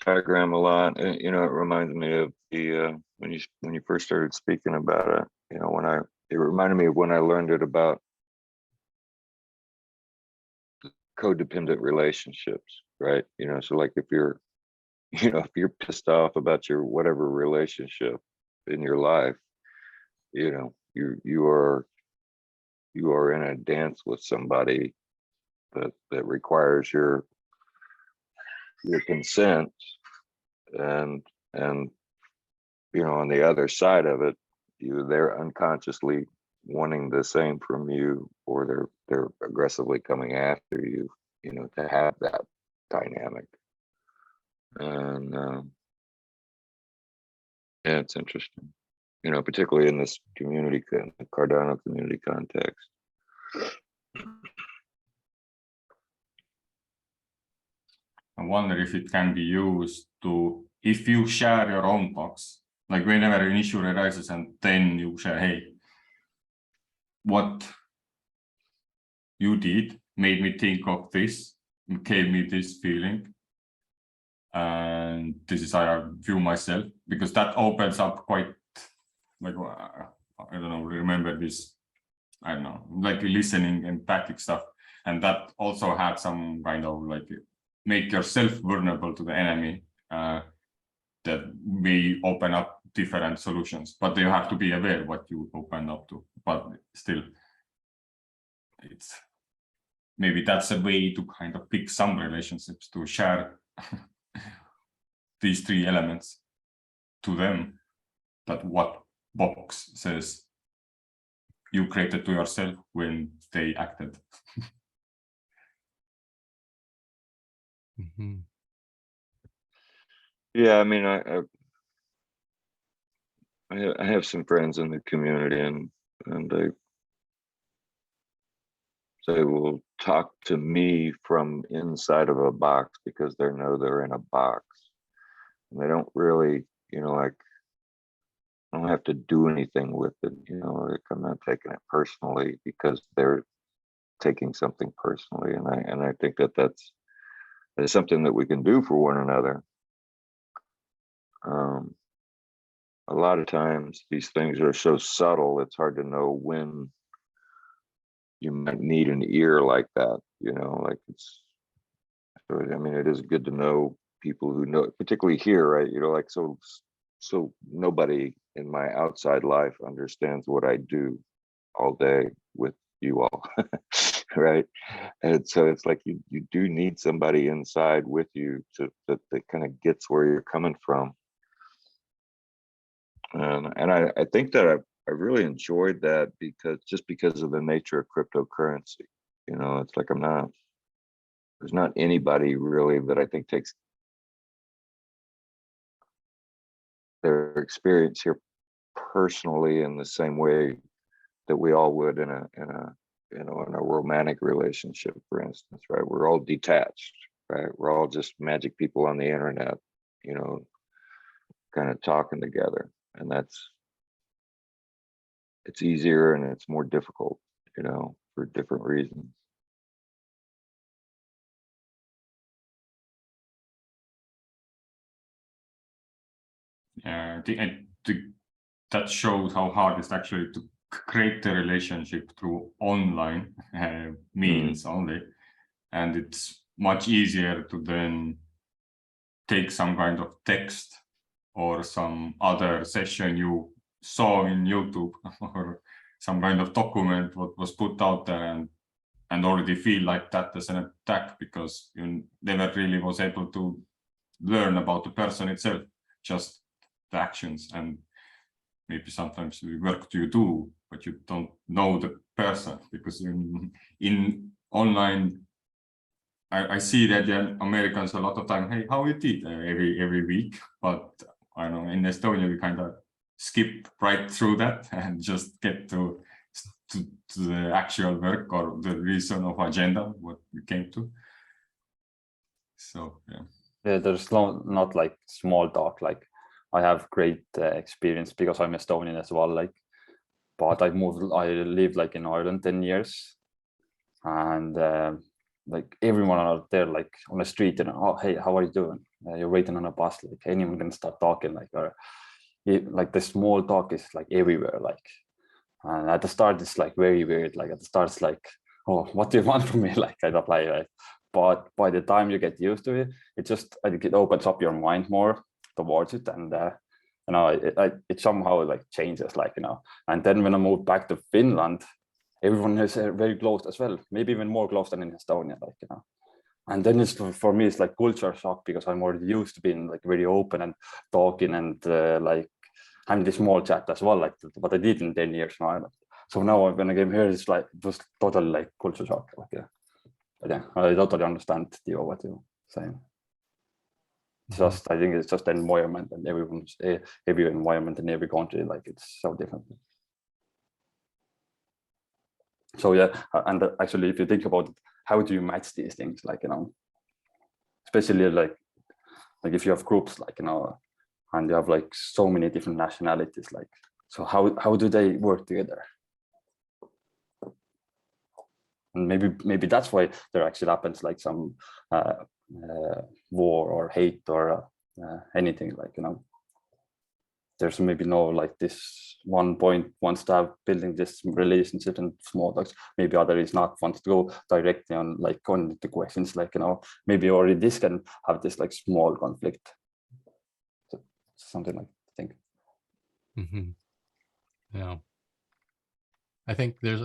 diagram a lot. You know, it reminds me of the when you first started speaking about it. You know, it reminded me of when I learned it about codependent relationships, right? You know, so like if you're pissed off about your whatever relationship in your life, you know, you are in a dance with somebody that requires your consent, and you know, on the other side of it, they're unconsciously wanting the same from you, or they're aggressively coming after you, you know, to have that dynamic. And yeah, it's interesting, you know, particularly in this community, the Cardano community context. I wonder if it can be used to, if you share your own box, like whenever an issue arises and then you share, hey, what you did made me think of this, and gave me this feeling. And this is how I view myself, because that opens up quite, like, I don't know, remember this, I don't know, like listening, empathic stuff. And that also had some kind of like, make yourself vulnerable to the enemy, that may open up different solutions, but you have to be aware what you open up to. But still, it's maybe that's a way to kind of pick some relationships, to share these three elements to them, that what box says you created to yourself when they acted. Mhm. Yeah, I mean, I have some friends in the community, and they will talk to me from inside of a box because they know they're in a box, and they don't really, you know, like, I don't have to do anything with it, you know, like, I'm not taking it personally because they're taking something personally, and I think that that's something that we can do for one another. A lot of times these things are so subtle, it's hard to know when you might need an ear like that, you know, like it's, so, I mean, it is good to know people who know, particularly here, right? You know, like, so nobody in my outside life understands what I do all day with you all, right? And so it's like you do need somebody inside with you that kind of gets where you're coming from. And I think that I really enjoyed that, because of the nature of cryptocurrency. You know, it's like there's not anybody really that I think takes their experience here personally in the same way that we all would in a you know, in a romantic relationship, for instance, right? We're all detached, right? We're all just magic people on the internet, you know, kind of talking together. And it's easier and it's more difficult, you know, for different reasons. I think that shows how hard it's actually to create the relationship through online means only. And it's much easier to then take some kind of text or some other session you saw in YouTube or some kind of document what was put out there, and already feel like that as an attack, because you never really was able to learn about the person itself, just the actions. And maybe sometimes the work you do, but you don't know the person, because in online, I see that the Americans a lot of time, hey, how you did every week, but I know in Estonia we kind of skip right through that and just get to the actual work or the reason of agenda what we came to. So yeah, there's not like small talk. Like I have great experience because I'm Estonian as well. Like, but I lived like in Ireland 10 years, and like everyone out there, like on the street, and oh, hey, how are you doing? You're waiting on a bus. Like anyone can start talking. Like, or like the small talk is like everywhere. Like, and at the start it's like very weird. Like at the start it's like, oh, what do you want from me? Like I don't like it. But by the time you get used to it, it just, I think it opens up your mind more towards it, and you know, it somehow like changes, like, you know. And then when I moved back to Finland, everyone is very closed as well, maybe even more closed than in Estonia, like, you know. And then it's, for me, it's like culture shock, because I'm already used to being like very open and talking and like having this small chat as well, like what I did in 10 years now. So now when I came here, it's like just totally like culture shock. Like, yeah, but yeah, I totally understand what you're saying. Just, I think it's just the environment, and every environment in every country, like it's so different. So yeah, and actually, if you think about it, how do you match these things? Like, you know, especially like if you have groups, like, you know, and you have like so many different nationalities, like, so how do they work together? And maybe that's why there actually happens like some war or hate or anything, like, you know, there's maybe no like this one point wants to have building this relationship and small talks, maybe other is not wants to go directly on like on the questions, like, you know, maybe already this can have this like small conflict. So, something like I think. Yeah, I think there's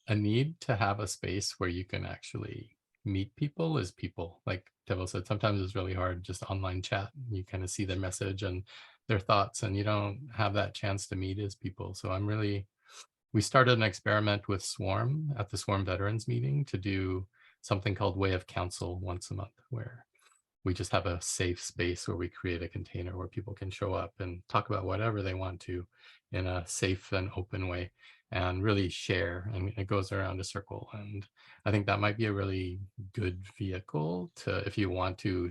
a need to have a space where you can actually meet people as people. Like Devo said, sometimes it's really hard, just online chat. You kind of see their message and their thoughts, and you don't have that chance to meet as people. So we started an experiment with Swarm at the Swarm Veterans meeting to do something called Way of Counsel once a month, where we just have a safe space where we create a container where people can show up and talk about whatever they want to in a safe and open way and really share, and it goes around a circle. And I think that might be a really good vehicle to, if you want to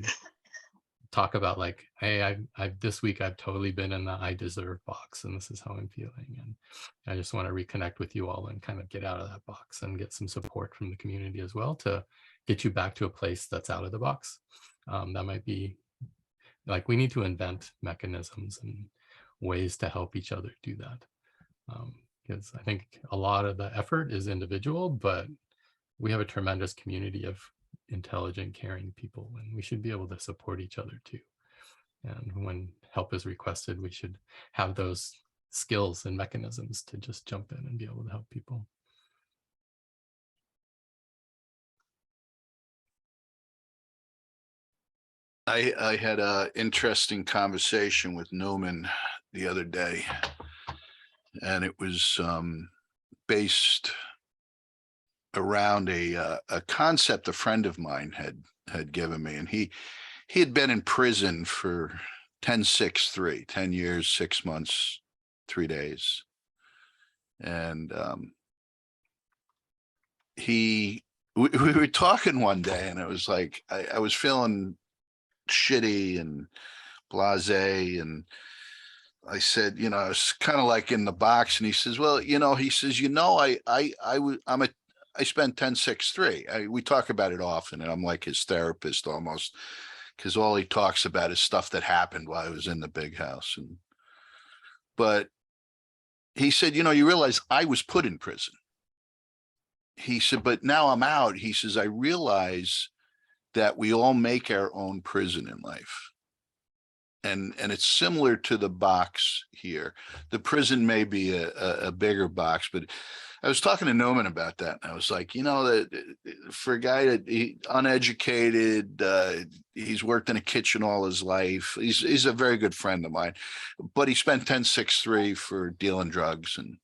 talk about like, hey, I've this week I've totally been in the I deserve box, and this is how I'm feeling, and I just want to reconnect with you all and kind of get out of that box and get some support from the community as well to get you back to a place that's out of the box. That might be like, we need to invent mechanisms and ways to help each other do that, because I think a lot of the effort is individual, but we have a tremendous community of intelligent, caring people, and we should be able to support each other too. And when help is requested, we should have those skills and mechanisms to just jump in and be able to help people. I had an interesting conversation with Newman the other day, and it was based around a concept a friend of mine had given me, and he had been in prison for 10-6-3, 10 years, 6 months, 3 days, and we were talking one day, and it was like I was feeling shitty and blasé, and I said, you know, I was kind of like in the box, and he says, well, you know, he says, you know, I spent 10-6-3. We talk about it often, and I'm like his therapist almost, because all he talks about is stuff that happened while I was in the big house. But he said, you know, you realize I was put in prison. He said, but now I'm out. He says, I realize that we all make our own prison in life. And it's similar to the box here. The prison may be a bigger box, but I was talking to Noman about that, and I was like, you know, that for a guy that uneducated, he's worked in a kitchen all his life. He's a very good friend of mine, but he spent 10-6-3 for dealing drugs. And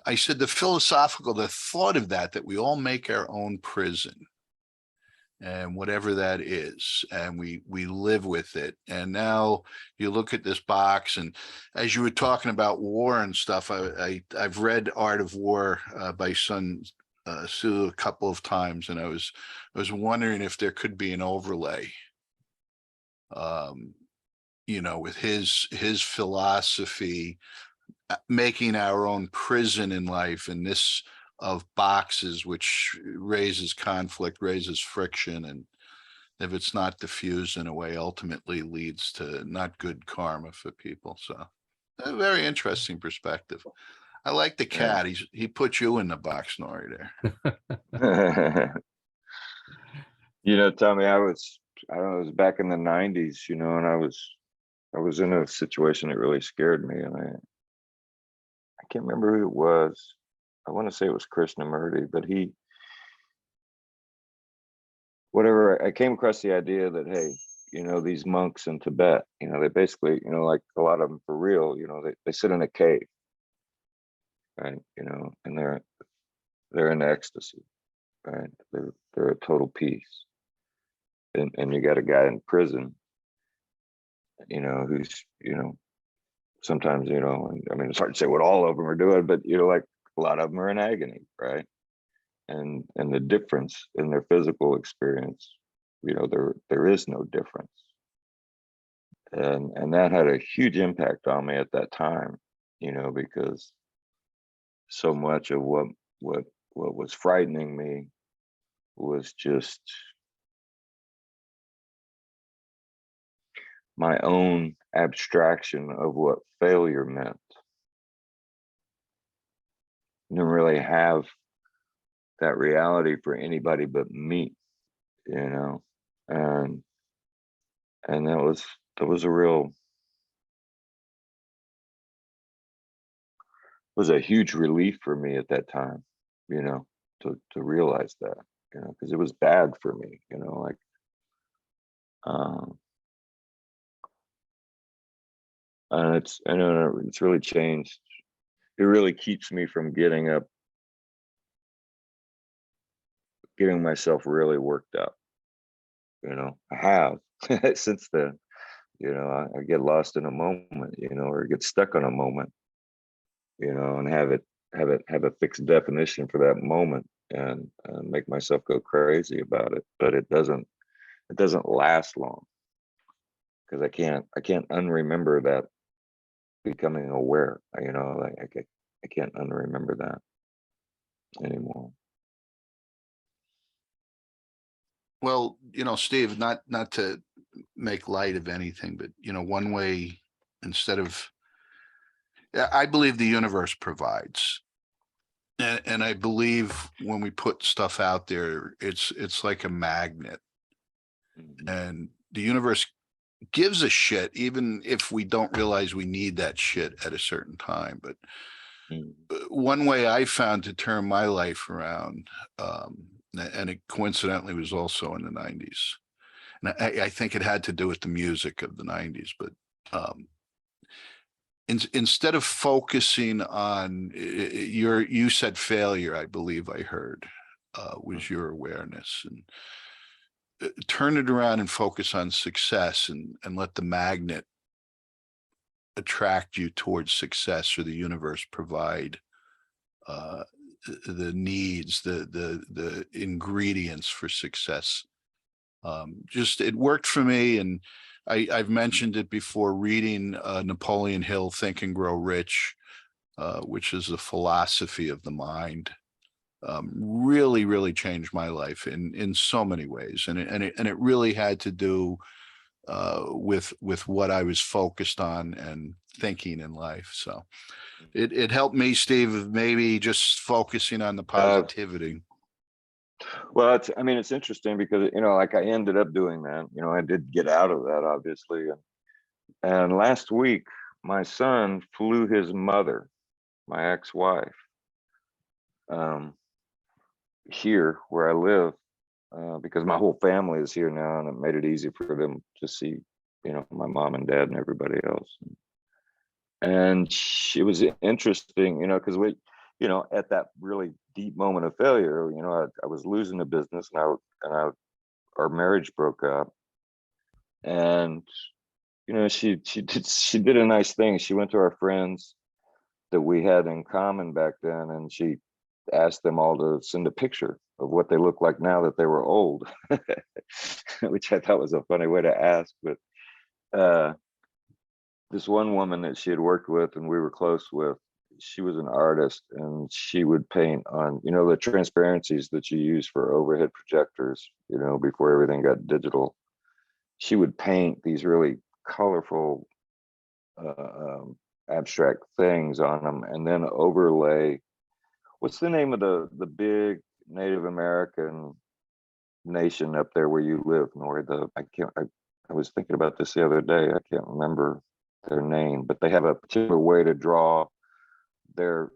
I said, the thought of that we all make our own prison, and whatever that is, and we live with it. And now you look at this box, and as you were talking about war and stuff, I've read Art of War by Sun Tzu a couple of times, and I was wondering if there could be an overlay, you know, with his philosophy, making our own prison in life, and this of boxes, which raises conflict, raises friction, and if it's not diffused in a way, ultimately leads to not good karma for people. So a very interesting perspective. I like the cat. He put you in the box, Nori, there. You know, Tommy, I don't know, it was back in the 90s, you know, and I was in a situation that really scared me, and I can't remember who it was. I want to say it was Krishnamurti, but whatever, I came across the idea that, hey, these monks in Tibet, they basically, like a lot of them for real, they sit in a cave, right? And they're in ecstasy, right? They're at total peace. And you got a guy in prison, who's, sometimes, I mean, it's hard to say what all of them are doing, but, like a lot of them are in agony, right? And the difference in their physical experience, there is no difference. And that had a huge impact on me at that time, because so much of what was frightening me was just my own abstraction of what failure meant. I didn't really have that reality for anybody but me, and that was a real, was a huge relief for me at that time, to realize that, because it was bad for me, like, and it's really changed. It really keeps me from getting myself really worked up. I have since then. I get lost in a moment, or get stuck on a moment, and have a fixed definition for that moment, and make myself go crazy about it. But it doesn't last long, because I can't unremember that becoming aware. Like I can't unremember that anymore. Well, Steve, not to make light of anything, but one way, instead of, I believe the universe provides. And I believe when we put stuff out there, it's like a magnet. And the universe gives a shit, even if we don't realize we need that shit at a certain time. But one way I found to turn my life around, and it coincidentally was also in the 90s. And I think it had to do with the music of the 90s, but instead of focusing on you said failure, I believe I heard, was your awareness, and turn it around and focus on success, and let the magnet attract you towards success, or the universe provide the needs, the ingredients for success. Just, it worked for me. And I've mentioned it before, reading Napoleon Hill, Think and Grow Rich, which is a philosophy of the mind, really, really changed my life in so many ways. And it really had to do with what I was focused on and thinking in life. So it helped me, Steve, of maybe just focusing on the positivity. Well, it's interesting because, like I ended up doing that, I did get out of that, obviously. And last week, my son flew his mother, my ex-wife, here where I live, because my whole family is here now, and it made it easy for them to see, my mom and dad and everybody else. And it was interesting, because we, at that really deep moment of failure, I was losing the business, and our marriage broke up. And she did a nice thing. She went to our friends that we had in common back then, and she asked them all to send a picture of what they look like now that they were old, which I thought was a funny way to ask. But this one woman that she had worked with and we were close with, she was an artist, and she would paint on, the transparencies that you use for overhead projectors, before everything got digital. She would paint these really colorful, abstract things on them, and then overlay, what's the name of the big Native American nation up there where you live, Nori? I was thinking about this the other day. I can't remember their name, but they have a particular way to draw their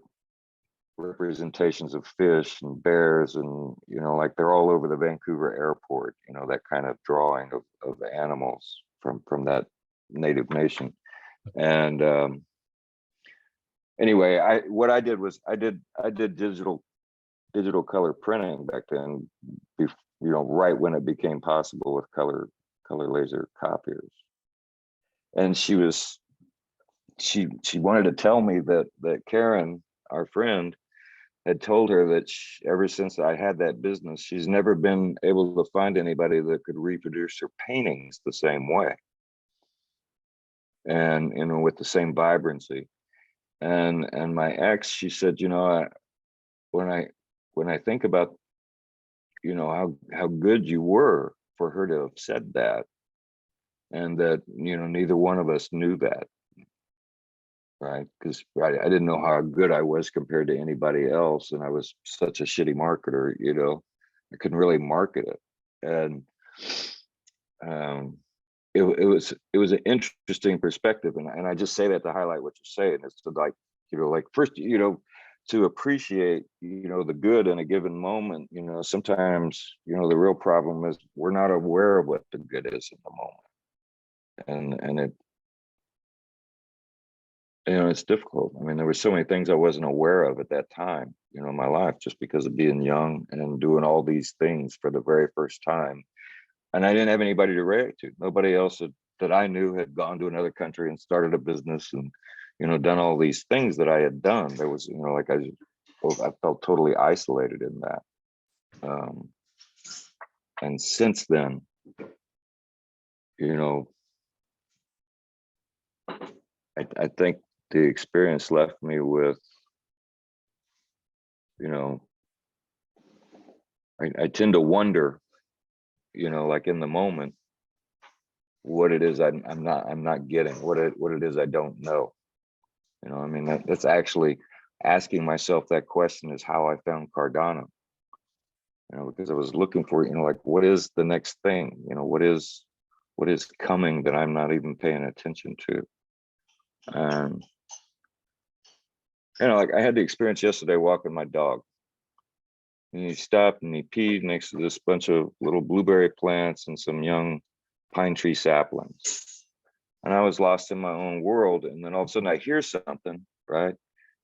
representations of fish and bears, and like they're all over the Vancouver airport, that kind of drawing of animals from that native nation. And anyway, what I did was I did digital color printing back then, right when it became possible with color laser copiers. And she wanted to tell me that Karen, our friend, had told her that ever since I had that business, she's never been able to find anybody that could reproduce her paintings the same way, and with the same vibrancy. And my ex, she said, when I think about how good you were for her to have said that, and that neither one of us knew that, right? Because I didn't know how good I was compared to anybody else, and I was such a shitty marketer. I couldn't really market it. And it was an interesting perspective, and I just say that to highlight what you're saying. It's to first to appreciate the good in a given moment. Sometimes the real problem is we're not aware of what the good is in the moment, and it it's difficult. I mean, there were so many things I wasn't aware of at that time, in my life, just because of being young and doing all these things for the very first time. And I didn't have anybody to relate to. Nobody else that I knew had gone to another country and started a business and, done all these things that I had done. There was, I felt totally isolated in that. And since then, I think the experience left me with, I tend to wonder, like in the moment, what it is I'm not getting, what it is I don't know. I mean, that's actually asking myself that question is how I found Cardano. Because I was looking for, like, what is the next thing? What is coming that I'm not even paying attention to? Like I had the experience yesterday walking my dog, and he stopped and he peed next to this bunch of little blueberry plants and some young pine tree saplings. And I was lost in my own world. And then all of a sudden I hear something, right?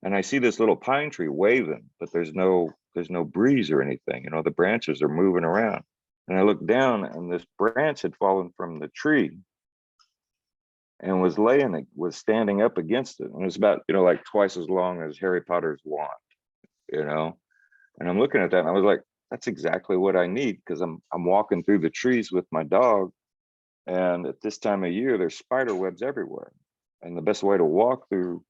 And I see this little pine tree waving, but there's no breeze or anything. The branches are moving around. And I looked down, and this branch had fallen from the tree and was standing up against it. And it was about, like twice as long as Harry Potter's wand, And I'm looking at that, and I was like, that's exactly what I need, because I'm walking through the trees with my dog. And at this time of year, there's spider webs everywhere. And the best way to walk through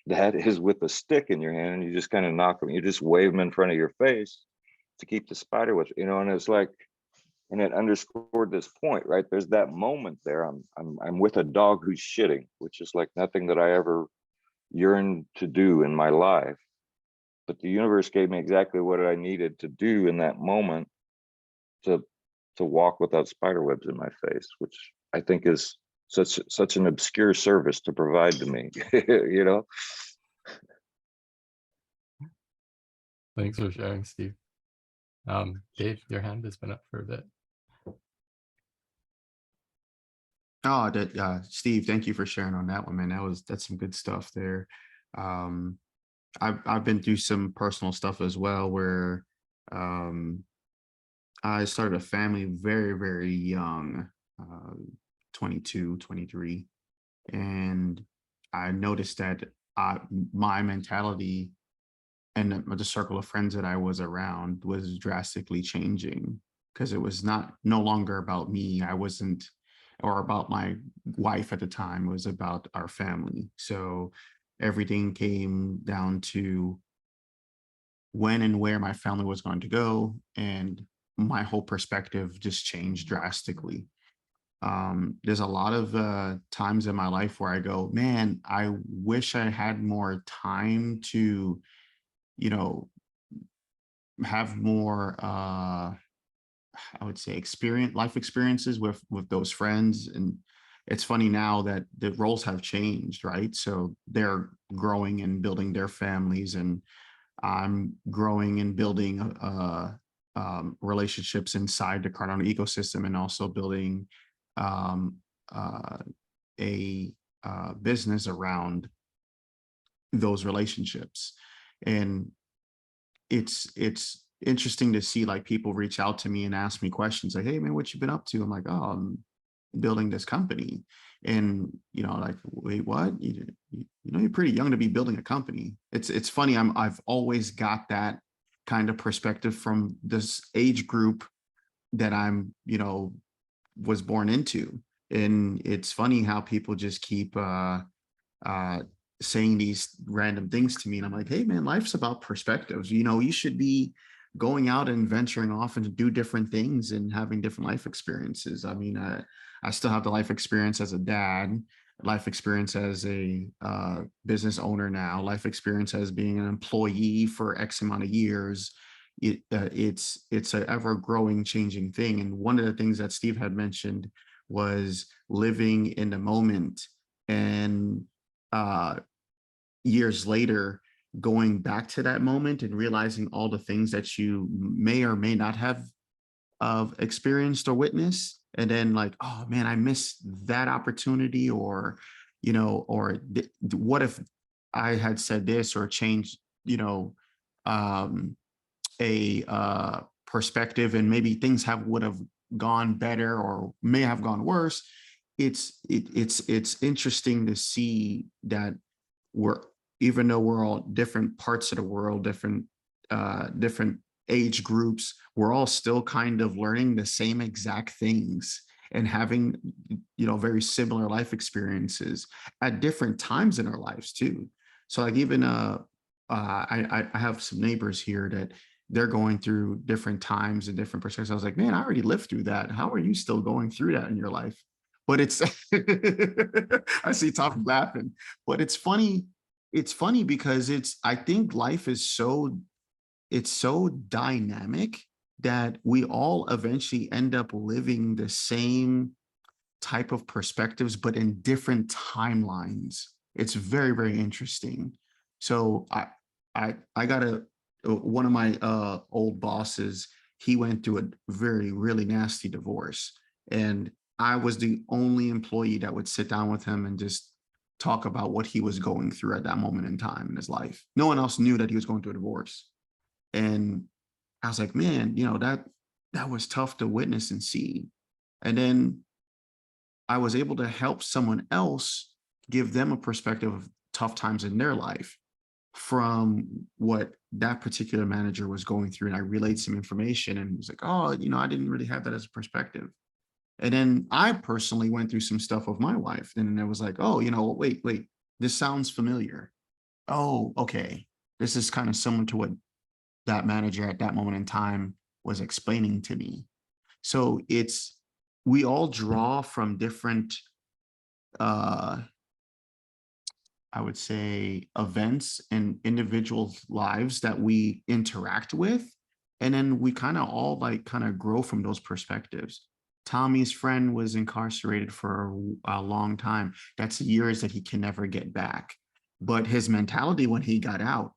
that is with a stick in your hand, and you just kind of knock them. You just wave them in front of your face to keep the spider webs, and it's like, and it underscored this point, right? There's that moment there. I'm with a dog who's shitting, which is like nothing that I ever yearned to do in my life. But the universe gave me exactly what I needed to do in that moment to walk without spider webs in my face, which I think is such an obscure service to provide to me. Thanks for sharing, Steve. Dave, your hand has been up for a bit. Oh, Steve, thank you for sharing on that one, man. That's some good stuff there. I've been through some personal stuff as well, where I started a family very, very young, 22, 23. And I noticed that my mentality and the circle of friends that I was around was drastically changing, because it was no longer about me. I wasn't, or about my wife at the time. It was about our family. So everything came down to when and where my family was going to go, and my whole perspective just changed drastically. There's a lot of times in my life where I go, man, I wish I had more time to, have more, I would say, life experiences with those friends. And it's funny now that the roles have changed, right? So they're growing and building their families, and I'm growing and building relationships inside the Cardano ecosystem, and also building a business around those relationships. And it's interesting to see like people reach out to me and ask me questions like, hey man, what you been up to? I'm like, oh, I'm building this company. And like, wait, what? You're pretty young to be building a company. It's funny. I've always got that kind of perspective from this age group that I'm was born into. And it's funny how people just keep saying these random things to me, and I'm like, hey man, life's about perspectives. You should be going out and venturing off and do different things and having different life experiences. I mean, I still have the life experience as a dad, life experience as a business owner now, life experience as being an employee for X amount of years. It's an ever growing, changing thing. And one of the things that Steve had mentioned was living in the moment, and years later going back to that moment and realizing all the things that you may or may not have experienced or witnessed, and then like, oh man, I missed that opportunity, or what if I had said this or changed a perspective, and maybe things would have gone better or may have gone worse. It's interesting to see that even though we're all different parts of the world, different age groups, we're all still kind of learning the same exact things and having very similar life experiences at different times in our lives too. So like even I have some neighbors here that they're going through different times and different perspectives. I was like, man, I already lived through that. How are you still going through that in your life? But it's I see Tom laughing, but it's funny. It's funny because I think life is so dynamic that we all eventually end up living the same type of perspectives, but in different timelines. It's very, very interesting. So I got one of my old bosses, he went through a really nasty divorce. And I was the only employee that would sit down with him and just talk about what he was going through at that moment in time in his life. No one else knew that he was going through a divorce. And I was like, man, that was tough to witness and see. And then I was able to help someone else, give them a perspective of tough times in their life from what that particular manager was going through. And I relayed some information, and he was like, oh, I didn't really have that as a perspective. And then I personally went through some stuff with my wife, and it was like, oh, wait, this sounds familiar. Oh, okay. This is kind of similar to what that manager at that moment in time was explaining to me. So we all draw from different, I would say, events and individual lives that we interact with. And then we kind of all grow from those perspectives. Tommy's friend was incarcerated for a long time. That's years that he can never get back. But his mentality when he got out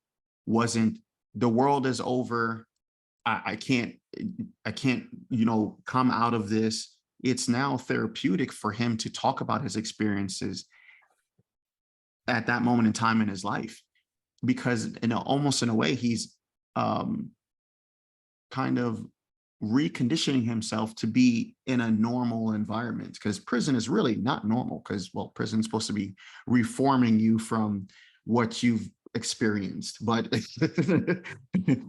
wasn't, the world is over. I can't, come out of this. It's now therapeutic for him to talk about his experiences at that moment in time in his life, because almost in a way, he's kind of reconditioning himself to be in a normal environment, because prison is really not normal, because, well, prison's supposed to be reforming you from what you've experienced, but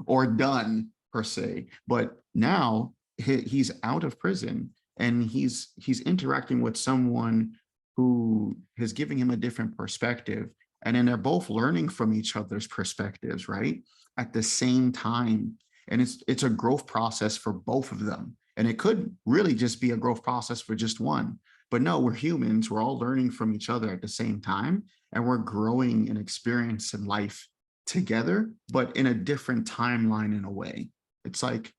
or done per se. But now he's out of prison, and he's interacting with someone who is giving him a different perspective, and then they're both learning from each other's perspectives, right, at the same time. And it's a growth process for both of them. And it could really just be a growth process for just one. But no, we're humans. We're all learning from each other at the same time. And we're growing and experiencing life together, but in a different timeline in a way. It's like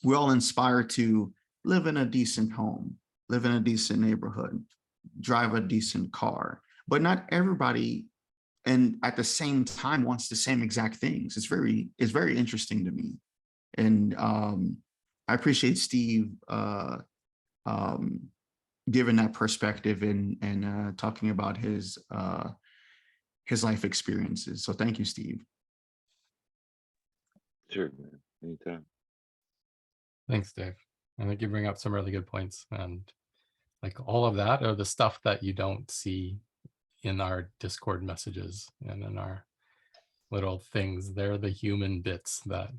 we're all inspired to live in a decent home, live in a decent neighborhood, drive a decent car. But not everybody and at the same time wants the same exact things. It's very interesting to me. And I appreciate Steve giving that perspective and talking about his life experiences. So thank you, Steve. Sure, man. Anytime. Thanks, Dave. I think you bring up some really good points, and like all of that are the stuff that you don't see in our Discord messages and in our little things. They're the human bits that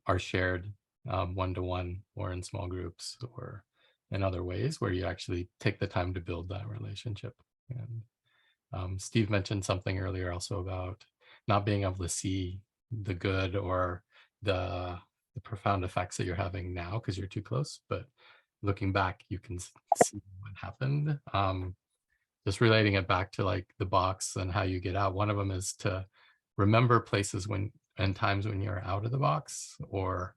are shared one-to-one or in small groups or in other ways where you actually take the time to build that relationship. And Steve mentioned something earlier also about not being able to see the good or the profound effects that you're having now because you're too close, but looking back, you can see what happened. Just relating it back to like the box and how you get out. One of them is to remember places and times when you're out of the box, or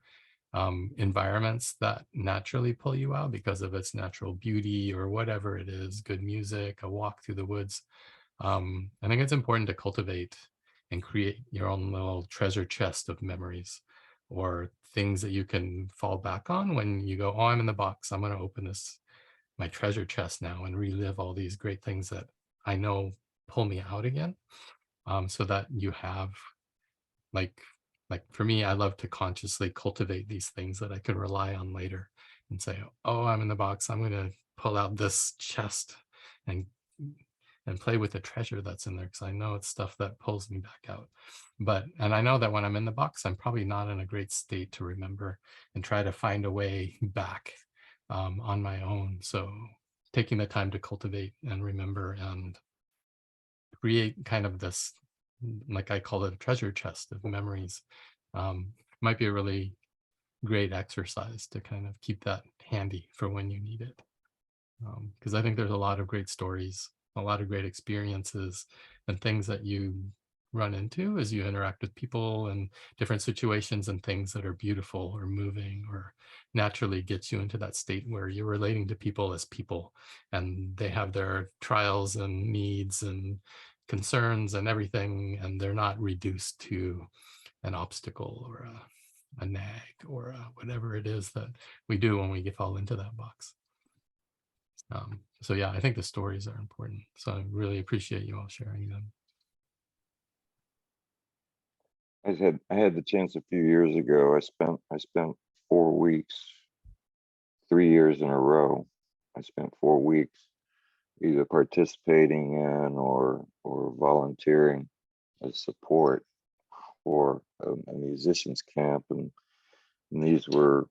environments that naturally pull you out because of its natural beauty or whatever it is, good music, a walk through the woods. I think it's important to cultivate and create your own little treasure chest of memories or things that you can fall back on when you go, oh, I'm in the box. I'm going to open my treasure chest now and relive all these great things that I know pull me out again. So that you have like for me, I love to consciously cultivate these things that I can rely on later and say, oh, I'm in the box. I'm going to pull out this chest and play with the treasure that's in there, because I know it's stuff that pulls me back out. And I know that when I'm in the box, I'm probably not in a great state to remember and try to find a way back on my own. So taking the time to cultivate and remember and create kind of this, like I call it, a treasure chest of memories, might be a really great exercise to kind of keep that handy for when you need it. Because I think there's a lot of great stories, a lot of great experiences and things that you run into as you interact with people and different situations and things that are beautiful or moving or naturally gets you into that state where you're relating to people as people, and they have their trials and needs and concerns and everything, and they're not reduced to an obstacle or a nag or whatever it is that we do when we fall into that box. So yeah, I think the stories are important. So I really appreciate you all sharing them. I had the chance a few years ago. I spent 4 weeks, 3 years in a row. I spent 4 weeks either participating in or volunteering as support for a musicians camp, and these were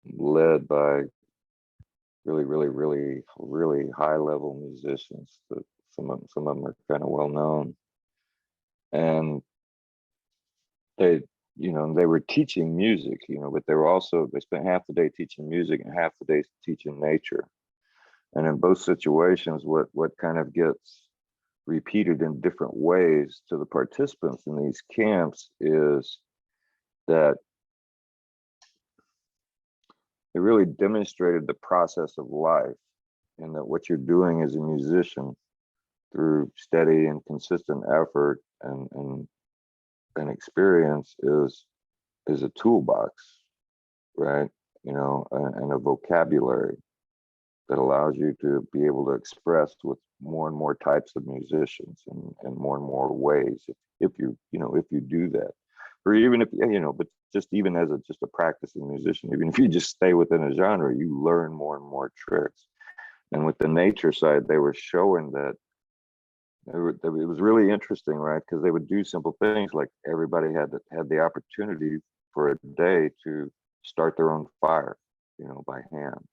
led by really high level musicians. That some of them are kind of well known, and they were teaching music, but they spent half the day teaching music and half the day teaching nature. And in both situations, what kind of gets repeated in different ways to the participants in these camps is that it really demonstrated the process of life, and that what you're doing as a musician through steady and consistent effort and experience is a toolbox, right? And a vocabulary that allows you to be able to express with more and more types of musicians and more ways if you do that. Or even if but just even as just a practicing musician, even if you just stay within a genre, you learn more and more tricks. And with the nature side, they were showing that it was really interesting, right? Because they would do simple things like everybody had the opportunity for a day to start their own fire, by hand.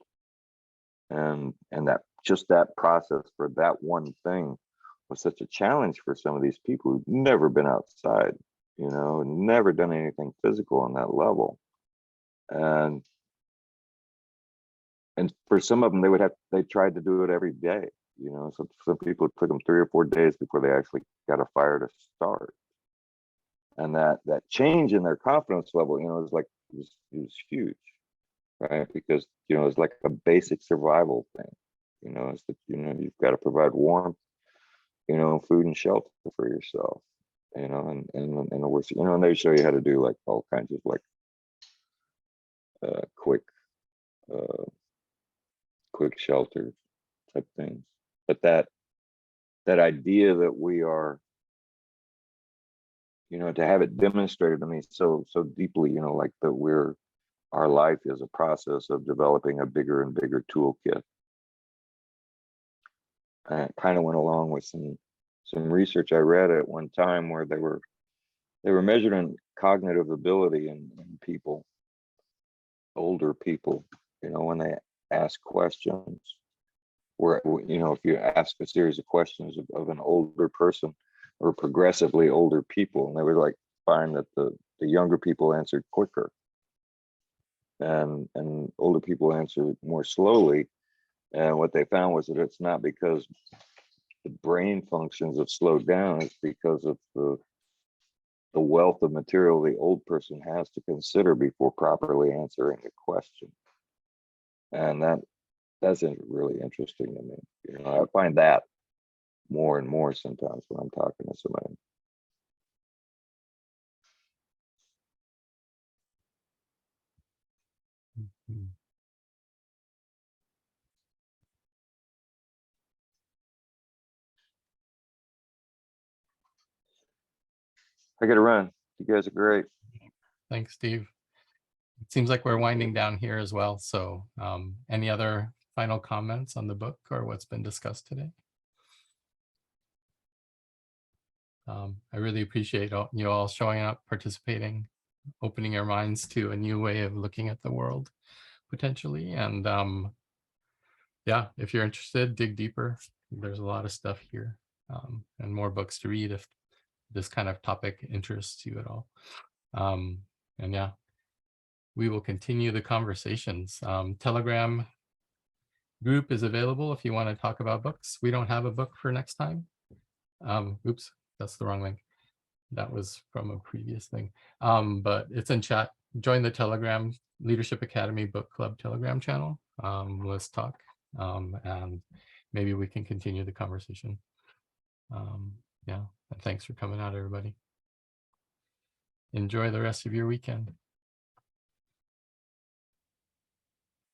And that process for that one thing was such a challenge for some of these people who've never been outside, never done anything physical on that level. And for some of them, they tried to do it every day, so some people, it took them 3 or 4 days before they actually got a fire to start. And that change in their confidence level, it was huge, right? Because, it's like a basic survival thing, it's that, you've got to provide warmth, you know, food and shelter for yourself, you know, and the worst, you know, and they show you how to do like all kinds of like quick shelter type things. But that idea that we are, you know, to have it demonstrated to me so deeply, you know, like that our life is a process of developing a bigger and bigger toolkit. And it kind of went along with some research I read at one time where they were measuring cognitive ability in people, older people, you know, when they ask questions, where, you know, if you ask a series of questions of an older person or progressively older people, and they would like find that the younger people answered quicker and older people answered more slowly. And what they found was that it's not because the brain functions have slowed down, it's because of the wealth of material the old person has to consider before properly answering the question. And that's really interesting to me. You know, I find that more and more sometimes when I'm talking to somebody. Mhm. I gotta run. You guys are great. Thanks, Steve. It seems like we're winding down here as well. So any other final comments on the book or what's been discussed today? I really appreciate you all showing up, participating, opening your minds to a new way of looking at the world, potentially. And yeah, if you're interested, dig deeper. There's a lot of stuff here and more books to read if this kind of topic interests you at all. And yeah, we will continue the conversations. Telegram group is available if you want to talk about books. We don't have a book for next time. Oops, that's the wrong link. That was from a previous thing. But it's in chat. Join the Telegram Leadership Academy Book Club Telegram channel. Let's talk. And maybe we can continue the conversation. Yeah, and thanks for coming out, everybody. Enjoy the rest of your weekend.